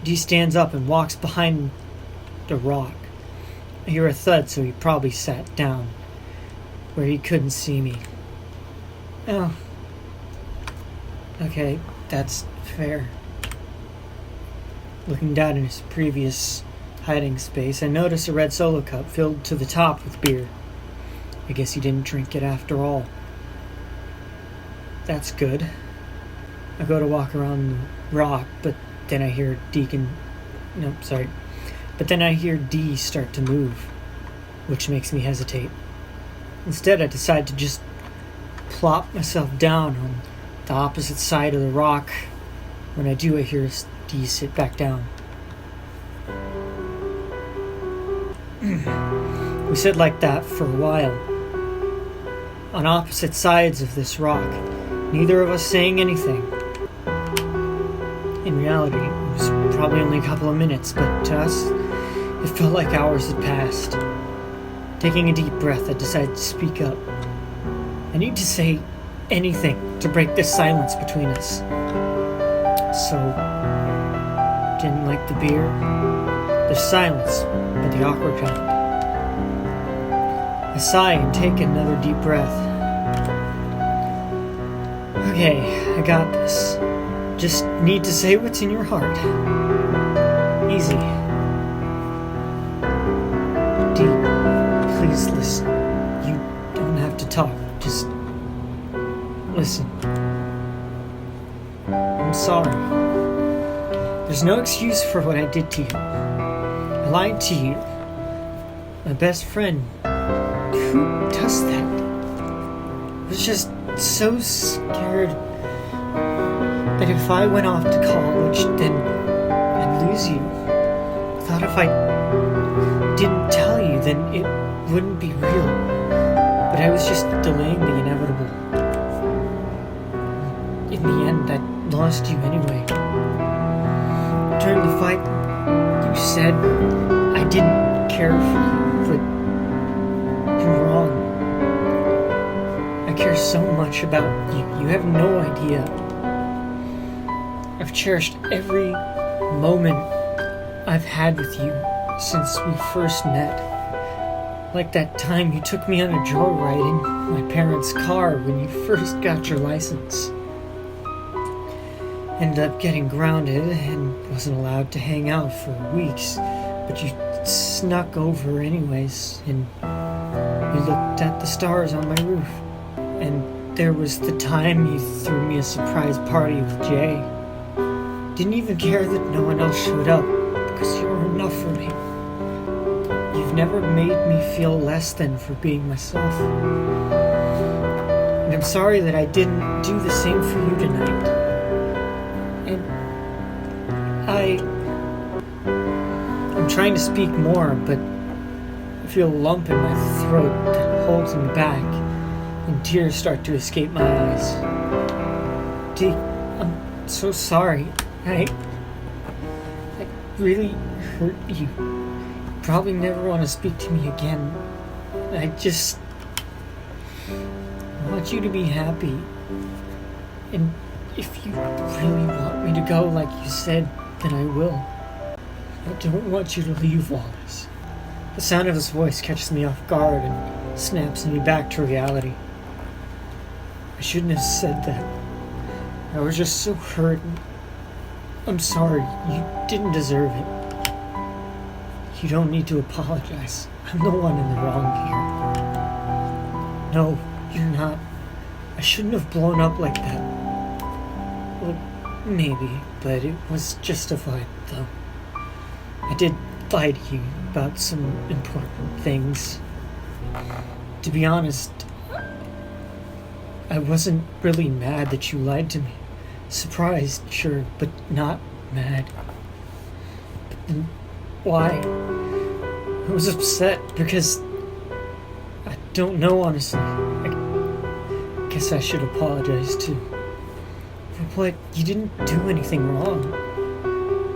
Dee stands up and walks behind the rock. I hear a thud, so he probably sat down where he couldn't see me. Oh. Okay, that's fair. Looking down in his previous hiding space, I notice a red Solo cup filled to the top with beer. I guess he didn't drink it after all. That's good. I go to walk around the rock, but then I hear But then I hear Dee start to move, which makes me hesitate. Instead, I decide to just plop myself down on the opposite side of the rock. When I do, I hear Dee sit back down. We sit like that for a while, on opposite sides of this rock, neither of us saying anything. In reality, it was probably only a couple of minutes, but to us, it felt like hours had passed. Taking a deep breath, I decided to speak up. I need to say anything to break this silence between us. So, didn't like the beer? There's silence, but the awkward kind. I sigh and take another deep breath. Okay, I got this. Just need to say what's in your heart. Easy. Dee, please listen. You don't have to talk. Just listen. I'm sorry. There's no excuse for what I did to you. I lied to you. My best friend. Who does that? I was just so scared that if I went off to college, then I'd lose you. I thought if I didn't tell you, then it wouldn't be real. But I was just delaying the inevitable. In the end, I lost you anyway. During the fight, you said I didn't care for you, but you're wrong. I care so much about you. You have no idea. I've cherished every moment I've had with you since we first met. Like that time you took me on a joyride in my parents' car when you first got your license. Ended up getting grounded and wasn't allowed to hang out for weeks, but you snuck over anyways, and you looked at the stars on my roof. And there was the time you threw me a surprise party with Jay. Didn't even care that no one else showed up, because you were enough for me. You've never made me feel less than for being myself. And I'm sorry that I didn't do the same for you tonight. And I'm trying to speak more, but I feel a lump in my throat that holds me back, and tears start to escape my eyes. Dee, I'm so sorry. I really hurt you. Probably never want to speak to me again. I want you to be happy. And if you really want me to go like you said, then I will. I don't want you to leave, Wallace. The sound of his voice catches me off guard and snaps me back to reality. I shouldn't have said that. I was just so hurt. I'm sorry. You didn't deserve it. You don't need to apologize. I'm the one in the wrong here. No, you're not. I shouldn't have blown up like that. Well, maybe, but it was justified, though. I did lie to you about some important things. To be honest, I wasn't really mad that you lied to me. Surprised, sure, but not mad. But then why? I was upset because I don't know, honestly. I guess I should apologize too. But you didn't do anything wrong.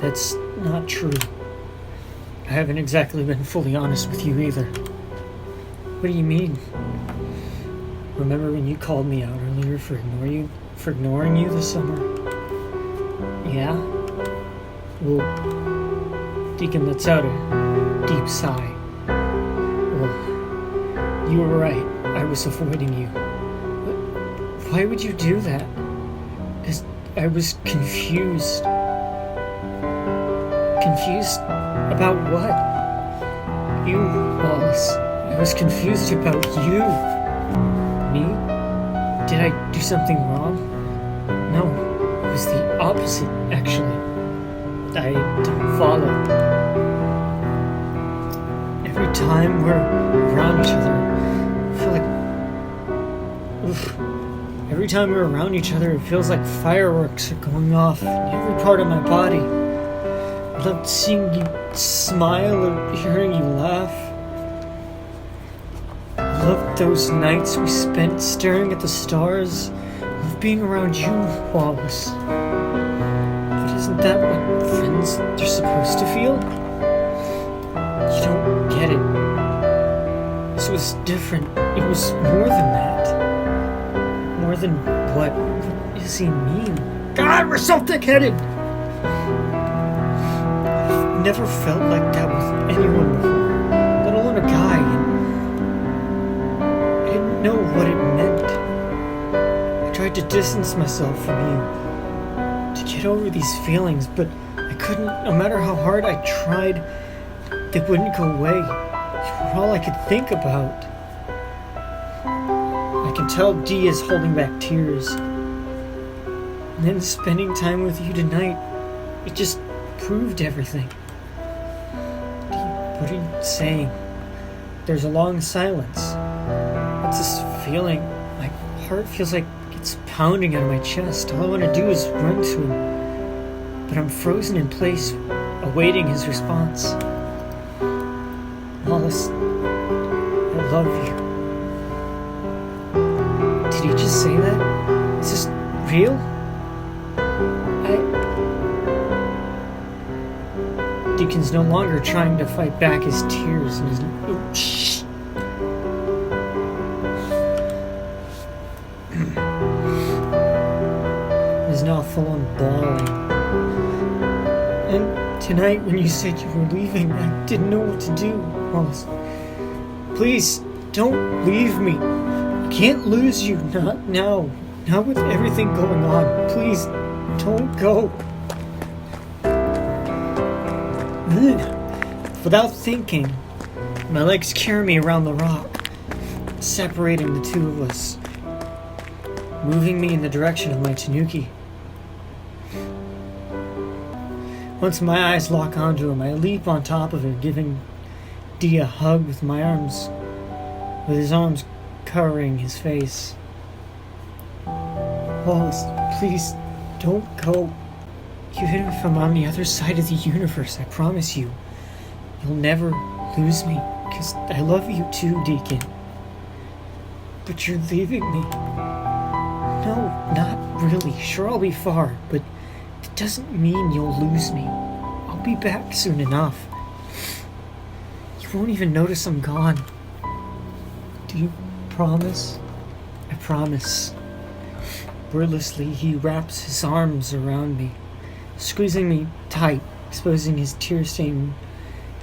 That's not true. I haven't exactly been fully honest with you either. What do you mean? Remember when you called me out earlier for ignoring you this summer? Yeah? Well, Deacon lets out a deep sigh. Well, you were right. I was avoiding you. But why would you do that? Because I was confused. Confused about what? You, Wallace. I was confused about you. Me? Did I do something wrong? No, it was the opposite, actually. I don't follow. Every time we're around each other, I feel like... Every time we're around each other, it feels like fireworks are going off in every part of my body. I loved seeing you smile and hearing you laugh. I loved those nights we spent staring at the stars. I loved being around you, Wallace. But isn't that what friends are supposed to feel? You don't get it. This was different. It was more than that. More than what? What does he mean? God, we're so thick-headed! I've never felt like that with anyone before, let alone a guy, and I didn't know what it meant. I tried to distance myself from you, to get over these feelings, but I couldn't. No matter how hard I tried, they wouldn't go away. You were all I could think about. I can tell Dee is holding back tears. And then spending time with you tonight, it just proved everything. Dee, what are you saying? There's a long silence. What's this feeling? My heart feels like it's pounding out of my chest. All I want to do is run to him. But I'm frozen in place, awaiting his response. Wallace, I love you. Did he just say that? Is this real? Deacon's no longer trying to fight back his tears and his... Oh, shh. He's now full on bawling. And tonight when you said you were leaving, I didn't know what to do, Wallace. Please, don't leave me. I can't lose you, not now. Not with everything going on. Please, don't go. Without thinking, my legs carry me around the rock, separating the two of us, moving me in the direction of my tanuki. Once my eyes lock onto him, I leap on top of him, giving Dee a hug with his arms covering his face. Wallace, please, don't go. Even if I'm on the other side of the universe, I promise you, you'll never lose me, because I love you too, Deacon. But you're leaving me. No, not really. Sure, I'll be far, but it doesn't mean you'll lose me. I'll be back soon enough. You won't even notice I'm gone. Do you promise? I promise. Wordlessly, he wraps his arms around me, squeezing me tight, exposing his tear-stained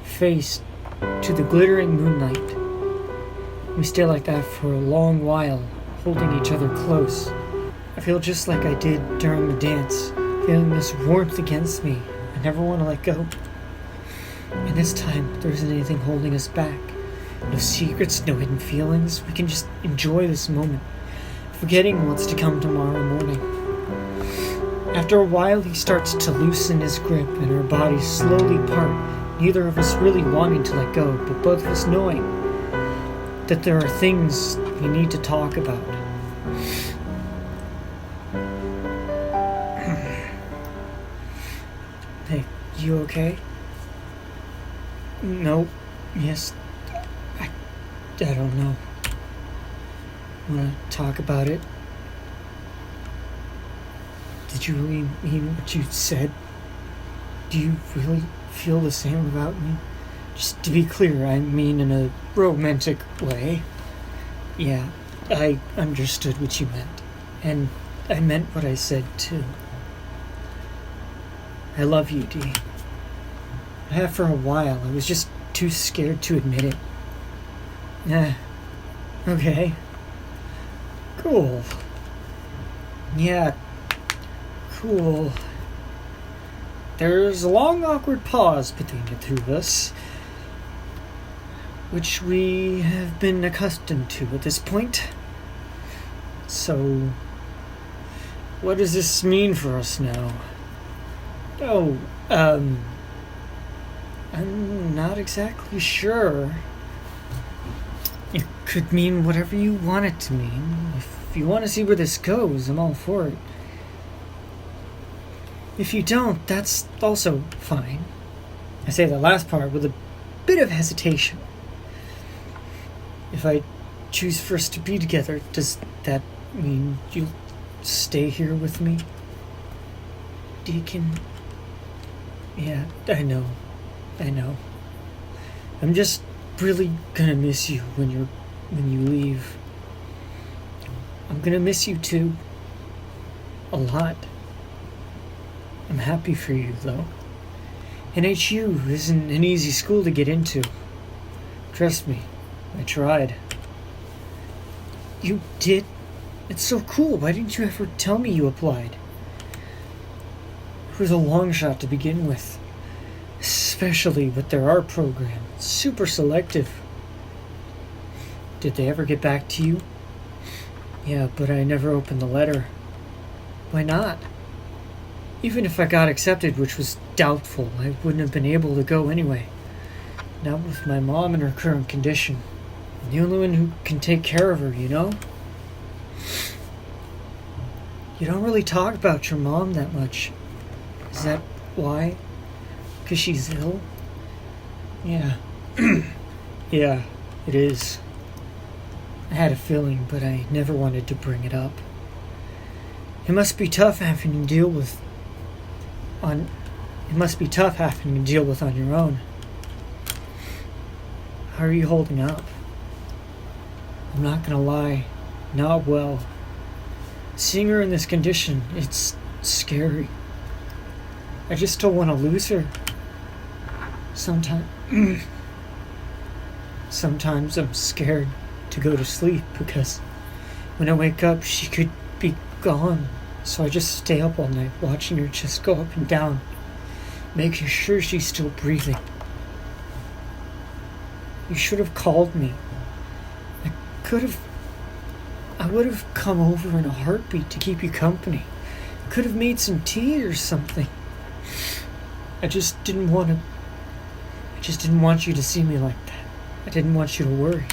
face to the glittering moonlight. We stay like that for a long while, holding each other close. I feel just like I did during the dance, feeling this warmth against me. I never want to let go. And this time, there isn't anything holding us back. No secrets, no hidden feelings. We can just enjoy this moment, forgetting what's to come tomorrow morning. After a while, he starts to loosen his grip and our bodies slowly part, neither of us really wanting to let go, but both of us knowing that there are things we need to talk about. Hey, you okay? No. Yes. I don't know. Want to talk about it? Did you really mean what you said? Do you really feel the same about me? Just to be clear, I mean in a romantic way. Yeah, I understood what you meant. And I meant what I said, too. I love you, Dee. I have for a while. I was just too scared to admit it. Okay. Cool. Yeah. Cool. There's a long, awkward pause between the two of us, which we have been accustomed to at this point. So, what does this mean for us now? Oh, I'm not exactly sure. It could mean whatever you want it to mean. If you want to see where this goes, I'm all for it. If you don't, that's also fine. I say the last part with a bit of hesitation. If I choose for us to be together, does that mean you'll stay here with me? Deacon? Yeah, I know. I'm just really gonna miss you when you leave. I'm gonna miss you too. A lot. I'm happy for you, though. NHU isn't an easy school to get into. Trust me, I tried. You did? It's so cool. Why didn't you ever tell me you applied? It was a long shot to begin with. Especially with their art program. Super selective. Did they ever get back to you? Yeah, but I never opened the letter. Why not? Even if I got accepted, which was doubtful, I wouldn't have been able to go anyway. Not with my mom in her current condition. I'm the only one who can take care of her, you know? You don't really talk about your mom that much. Is that why? 'Cause she's ill? Yeah. Yeah, it is. I had a feeling, but I never wanted to bring it up. It must be tough having to deal with on your own. How are you holding up? I'm not gonna lie, not well. Seeing her in this condition, it's scary. I just don't want to lose her. Sometimes I'm scared to go to sleep because when I wake up, she could be gone. So I just stay up all night watching her just go up and down, making sure she's still breathing. You should have called me. I would have come over in a heartbeat to keep you company. Could have made some tea or something. I just didn't want you to see me like that. I didn't want you to worry.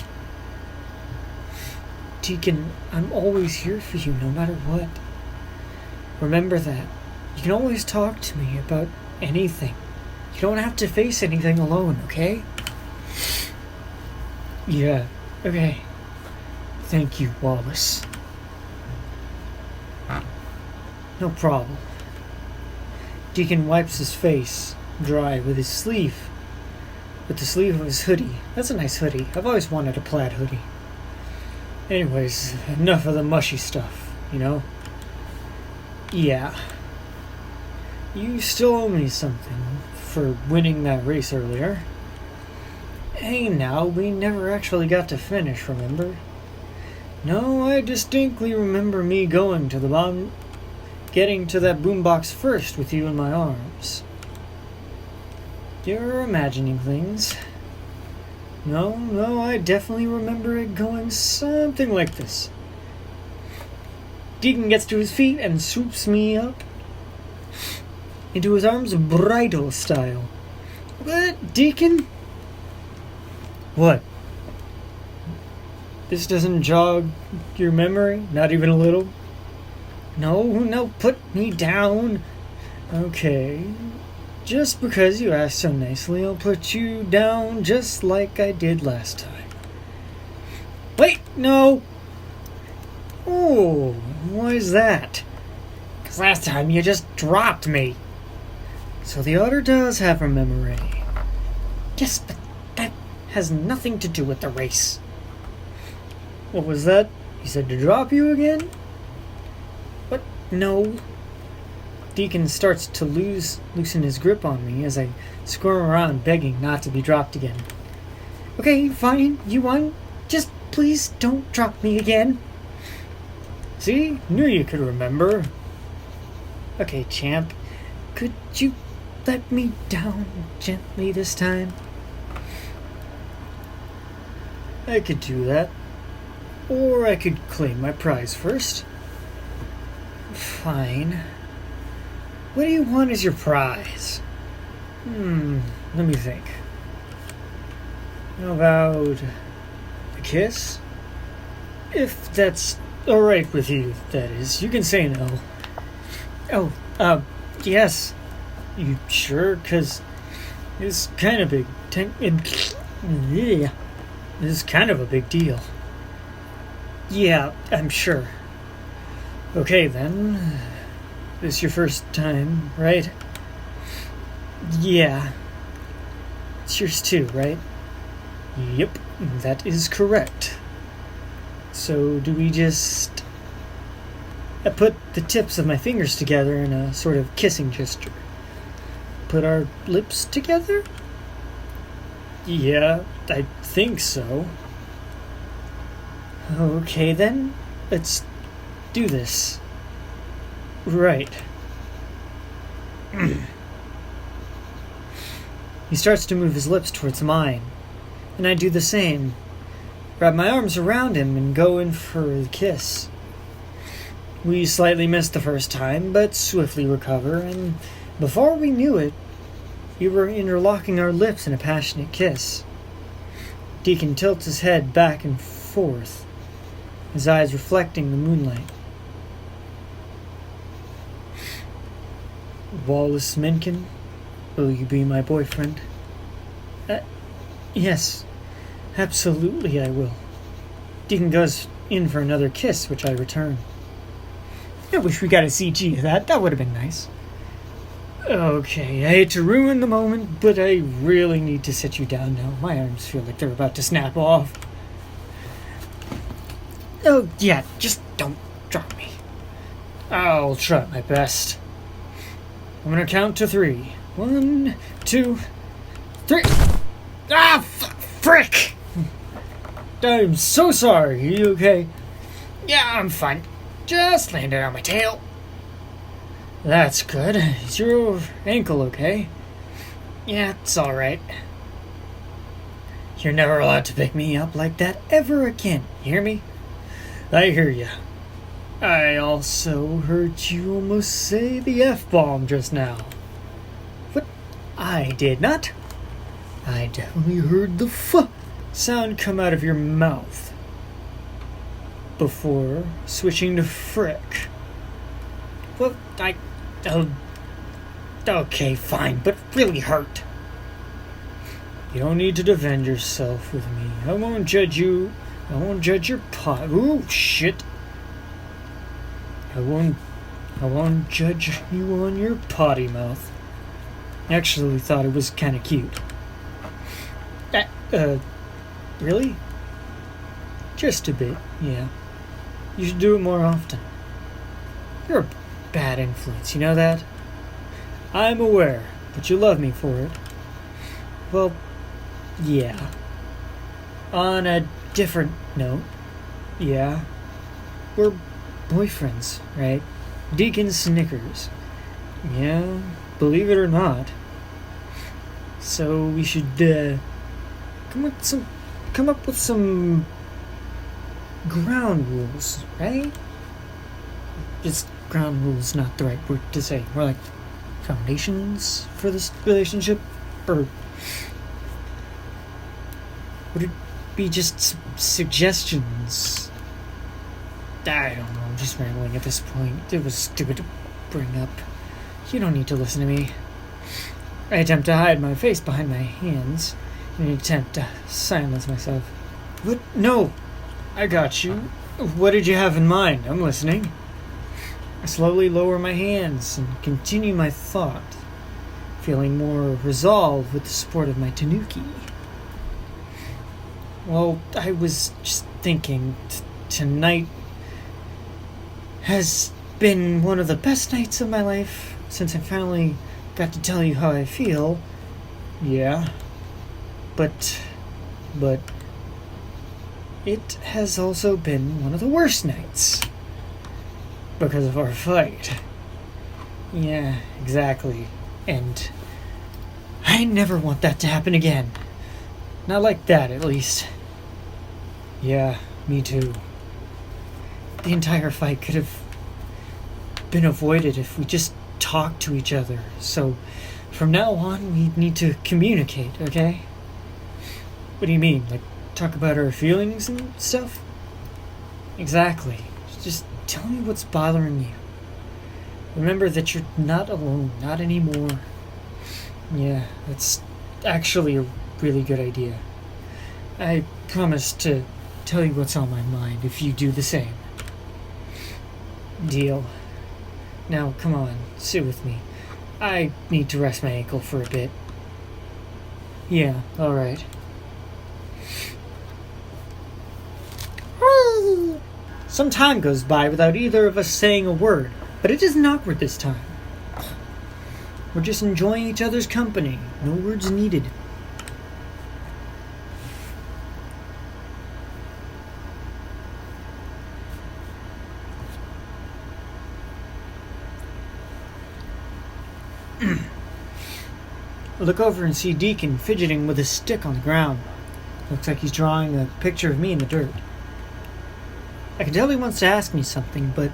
Deacon, I'm always here for you no matter what. Remember that. You can always talk to me about anything. You don't have to face anything alone, okay? Yeah, okay. Thank you, Wallace. No problem. Deacon wipes his face dry with the sleeve of his hoodie. That's a nice hoodie. I've always wanted a plaid hoodie. Anyways, enough of the mushy stuff, you know? Yeah. You still owe me something for winning that race earlier. Hey now, we never actually got to finish, remember? No, I distinctly remember me getting to that boombox first with you in my arms. You're imagining things. No, I definitely remember it going something like this. Deacon gets to his feet and swoops me up into his arms bridal style. What, Deacon? What? This doesn't jog your memory? Not even a little? No, put me down. Okay. Just because you asked so nicely, I'll put you down just like I did last time. Wait, no! Oh, why is that? 'Cause last time you just dropped me. So the otter does have a memory. Yes, but that has nothing to do with the race. What was that? You said to drop you again? What? No. Deacon starts to loosen his grip on me as I squirm around begging not to be dropped again. Okay, fine, you won. Just please don't drop me again. See? Knew you could remember. Okay, champ. Could you let me down gently this time? I could do that. Or I could claim my prize first. Fine. What do you want as your prize? Let me think. How about a kiss? If that's alright with you, that is. You can say no. Oh, yes. You sure? 'Cause it's kind of big. Yeah. This is kind of a big deal. Yeah, I'm sure. Okay, then. This your first time, right? Yeah. It's yours too, right? Yep, that is correct. So, do we just... I put the tips of my fingers together in a sort of kissing gesture. Put our lips together? Yeah, I think so. Okay then, let's do this. Right. He starts to move his lips towards mine, and I do the same. Wrap my arms around him and go in for the kiss. We slightly miss the first time, but swiftly recover, and before we knew it, we were interlocking our lips in a passionate kiss. Deacon tilts his head back and forth, his eyes reflecting the moonlight. Wallace Mencken, will you be my boyfriend? Yes, absolutely I will. Deacon goes in for another kiss, which I return. I wish we got a CG of that. That would have been nice. Okay, I hate to ruin the moment, but I really need to sit you down now. My arms feel like they're about to snap off. Oh, yeah, just don't drop me. I'll try my best. I'm gonna count to 3. 1, 2, 3. Ah, frick! I'm so sorry. Are you okay? Yeah, I'm fine. Just landed on my tail. That's good. Is your ankle okay? Yeah, it's alright. You're never allowed to pick me up like that ever again. Hear me? I hear ya. I also heard you almost say the F-bomb just now. What? I did not. I definitely heard the F sound come out of your mouth before switching to frick. Well, okay, fine, but really hurt. You don't need to defend yourself with me. I won't judge you. I won't judge your pot. Ooh, shit. I won't judge you on your potty mouth. I actually thought it was kind of cute. Really? Just a bit, yeah. You should do it more often. You're a bad influence, you know that? I'm aware, but you love me for it. Well, yeah. On a different note, yeah. We're boyfriends, right? Deacon Snickers. Yeah, believe it or not. So we should come up with some ground rules, right? Is ground rules not the right word to say? More like foundations for this relationship? Or would it be just suggestions? I don't know, I'm just rambling at this point. It was stupid to bring up. You don't need to listen to me. I attempt to hide my face behind my hands in an attempt to silence myself. What? No! I got you. What did you have in mind? I'm listening. I slowly lower my hands and continue my thought, feeling more resolve with the support of my tanuki. Well, I was just thinking, tonight has been one of the best nights of my life since I finally got to tell you how I feel. Yeah. But it has also been one of the worst nights. Because of our fight. Yeah, exactly. And I never want that to happen again. Not like that, at least. Yeah, me too. The entire fight could have been avoided if we just talked to each other. So, from now on, we need to communicate, okay? What do you mean? Like, talk about our feelings and stuff? Exactly. Just tell me what's bothering you. Remember that you're not alone, not anymore. Yeah, that's actually a really good idea. I promise to tell you what's on my mind if you do the same. Deal. Now, come on, sit with me. I need to rest my ankle for a bit. Yeah, alright. Some time goes by without either of us saying a word, but it isn't awkward this time. We're just enjoying each other's company. No words needed. I look over and see Deacon fidgeting with his stick on the ground. Looks like he's drawing a picture of me in the dirt. I can tell he wants to ask me something, but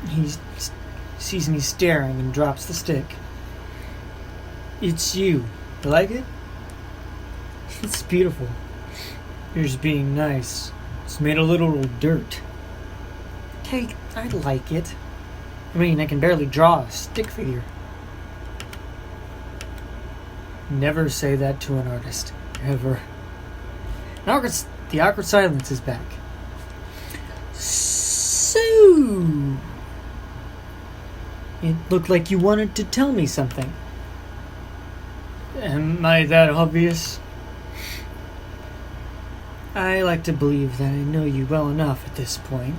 he sees me staring and drops the stick. It's you. You like it? It's beautiful. You're just being nice. It's made of little dirt. Hey, I like it. I mean, I can barely draw a stick figure. Never say that to an artist. Ever. The awkward silence is back. So, it looked like you wanted to tell me something. Am I that obvious? I like to believe that I know you well enough at this point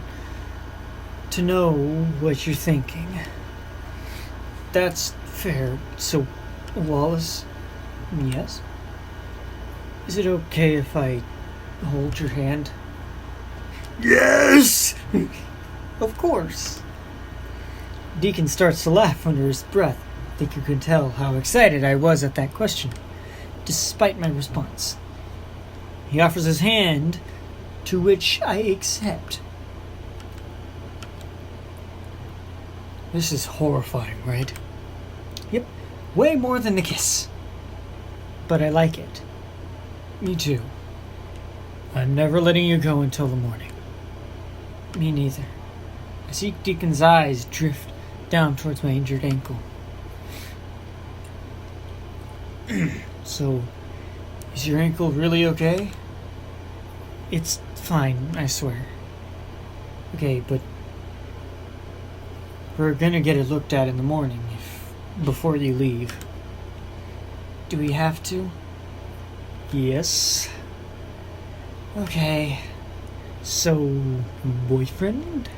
to know what you're thinking. That's fair. So, Wallace, yes? Is it okay if I hold your hand? Yes! Of course. Deacon starts to laugh under his breath. I think you can tell how excited I was at that question, despite my response. He offers his hand, to which I accept. This is horrifying, right? Yep, way more than the kiss. But I like it. Me too. I'm never letting you go until the morning. Me neither. I see Deacon's eyes drift down towards my injured ankle. So, is your ankle really okay? It's fine, I swear. Okay, but we're gonna get it looked at in the morning before you leave. Do we have to? Yes. Okay. So, boyfriend?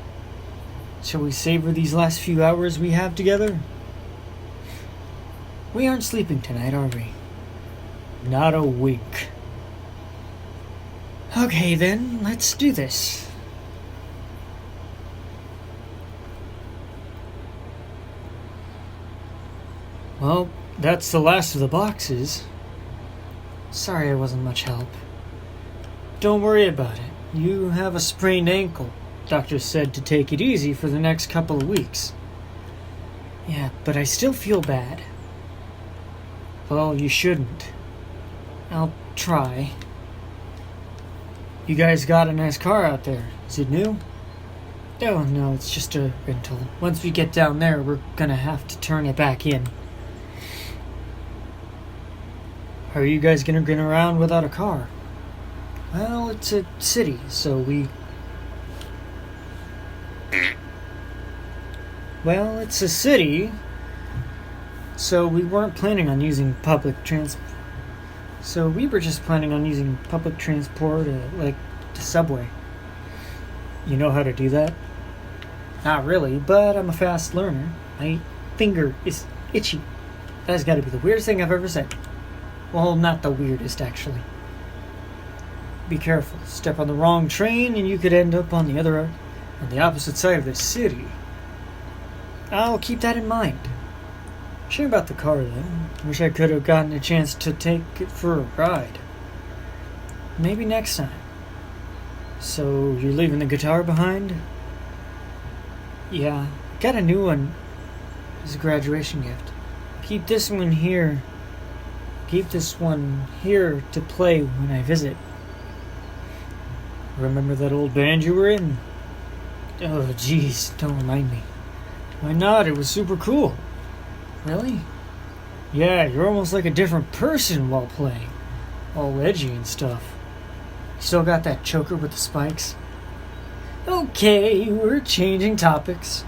Shall we savor these last few hours we have together? We aren't sleeping tonight, are we? Not a wink. Okay then, let's do this. Well, that's the last of the boxes. Sorry I wasn't much help. Don't worry about it. You have a sprained ankle. Doctor said to take it easy for the next couple of weeks. Yeah, but I still feel bad. Well, you shouldn't. I'll try. You guys got a nice car out there. Is it new? Oh, no, it's just a rental. Once we get down there, we're gonna have to turn it back in. How are you guys gonna get around without a car? Well, it's a city, so Well, it's a city, so we weren't planning on using public transport. So we were just planning on using public transport, like the subway. You know how to do that? Not really, but I'm a fast learner. My finger is itchy. That's gotta be the weirdest thing I've ever said. Well, not the weirdest, actually. Be careful. Step on the wrong train and you could end up on the opposite side of the city. I'll keep that in mind. Shame about the car, though. Wish I could have gotten a chance to take it for a ride. Maybe next time. So, you're leaving the guitar behind? Yeah, got a new one as a graduation gift. Keep this one here to play when I visit. Remember that old band you were in? Oh, jeez, don't remind me. Why not? It was super cool. Really? Yeah, you're almost like a different person while playing. All edgy and stuff. Still got that choker with the spikes? Okay, we're changing topics.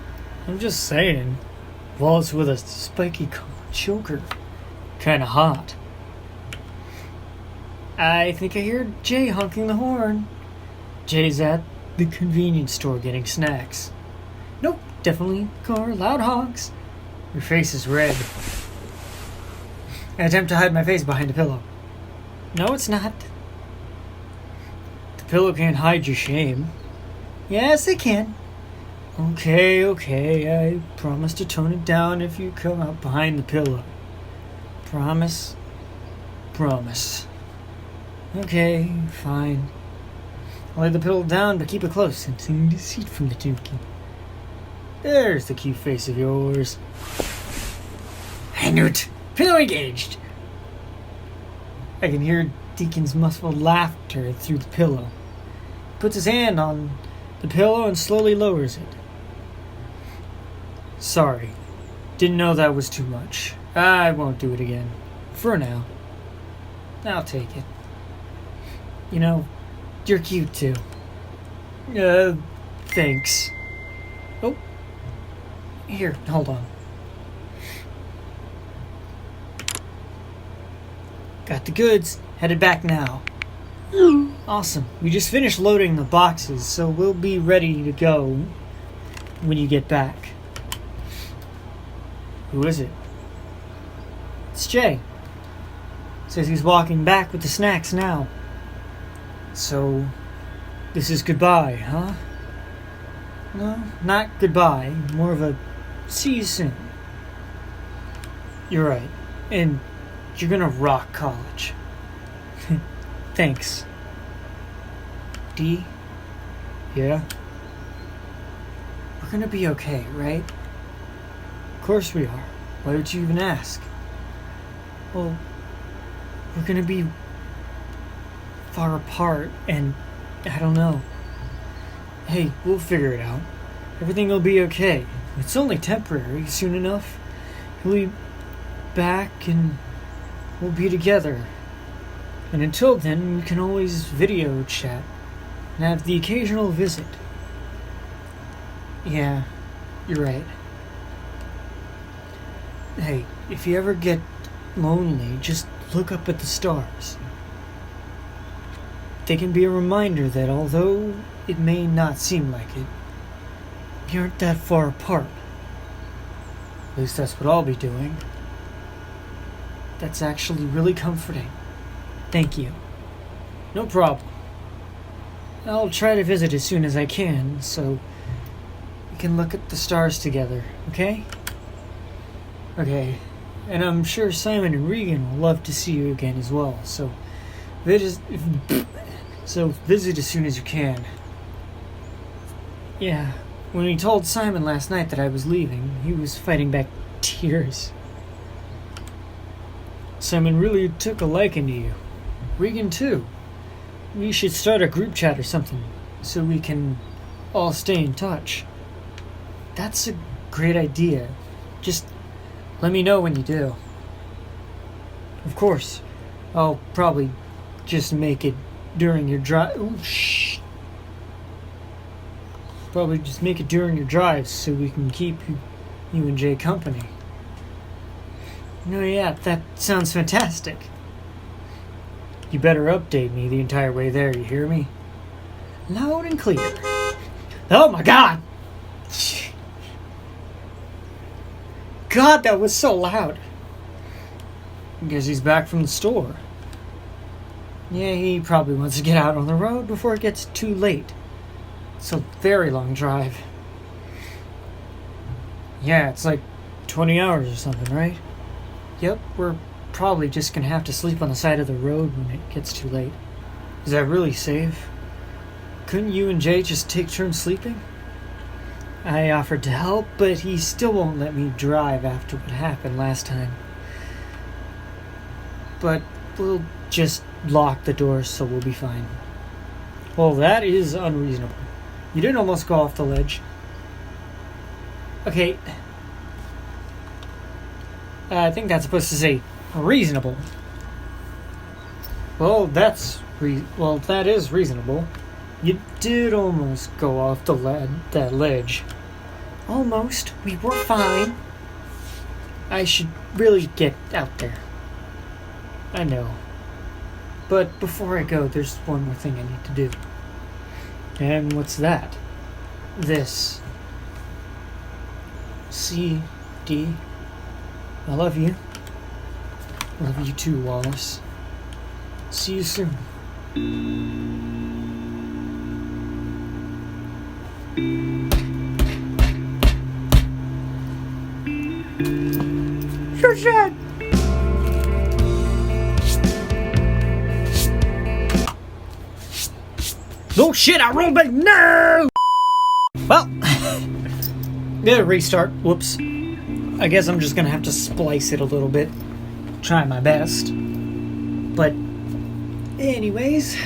I'm just saying. Waltz with a spiky choker. Kinda hot. I think I hear Jay honking the horn. Jay's at the convenience store getting snacks. Nope, definitely car, loud honks. Your face is red. I attempt to hide my face behind a pillow. No, it's not. The pillow can't hide your shame. Yes, it can. Okay, I promise to tone it down if you come out behind the pillow. Promise? Promise. Okay, fine. I'll lay the pillow down, but keep it close and seem to see from the dookie. There's the cute face of yours. I knew it. Pillow engaged. I can hear Deacon's muffled laughter through the pillow. He puts his hand on the pillow and slowly lowers it. Sorry. Didn't know that was too much. I won't do it again. For now. I'll take it. You know, you're cute too. Thanks. Oh. Here, hold on. Got the goods. Headed back now. Awesome. We just finished loading the boxes, so we'll be ready to go when you get back. Who is it? It's Jay. Says he's walking back with the snacks now. So, this is goodbye, huh? No, not goodbye. More of a see you soon. You're right. And you're gonna rock college. Thanks. D? Yeah? We're gonna be okay, right? Of course we are. Why would you even ask? Well, we're gonna be far apart and I don't know. Hey, we'll figure it out. Everything will be okay. It's only temporary. Soon enough, we'll be back and we'll be together. And until then, we can always video chat and have the occasional visit. Yeah, you're right. Hey, if you ever get lonely, just look up at the stars. They can be a reminder that although it may not seem like it, you aren't that far apart. At least that's what I'll be doing. That's actually really comforting. Thank you. No problem. I'll try to visit as soon as I can, so we can look at the stars together, okay? Okay. And I'm sure Simon and Regan will love to see you again as well, so visit as soon as you can. Yeah, when we told Simon last night that I was leaving, he was fighting back tears. Simon really took a liking to you. Regan too. We should start a group chat or something, so we can all stay in touch. That's a great idea. Just let me know when you do. Of course. I'll probably just make it during your drive. Oh, shh. Probably just make it during your drives so we can keep you and Jay company. Oh yeah, that sounds fantastic. You better update me the entire way there, you hear me? Loud and clear. Oh my god! God, that was so loud. Guess he's back from the store. Yeah, he probably wants to get out on the road before it gets too late. It's a very long drive. Yeah, it's like 20 hours or something, right? Yep, we're probably just gonna have to sleep on the side of the road when it gets too late. Is that really safe? Couldn't you and Jay just take turns sleeping? I offered to help, but he still won't let me drive after what happened last time. But we'll just lock the doors so we'll be fine. Well, that is unreasonable. You didn't almost go off the ledge. Okay. I think that's supposed to say reasonable. Well, that is reasonable. You did almost go off that ledge. Almost. We were fine. I should really get out there. I know. But before I go, there's one more thing I need to do. And what's that? This. C. D. I love you. Love you too, Wallace. See you soon. So sad. Oh shit, I rolled back. No! Well, gotta restart. Whoops. I guess I'm just gonna have to splice it a little bit. Try my best. But, anyways,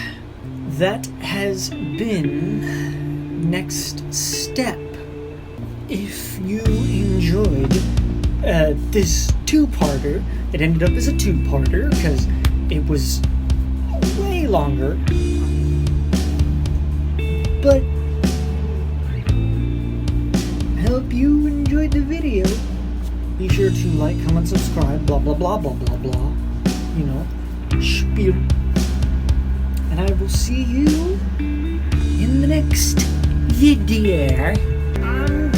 that has been Next Step. If you enjoyed this two-parter, it ended up as a two-parter because it was way longer. But I hope you enjoyed the video. Be sure to like, comment, subscribe, blah blah blah blah blah blah. You know, spiel. And I will see you in the next video. I'm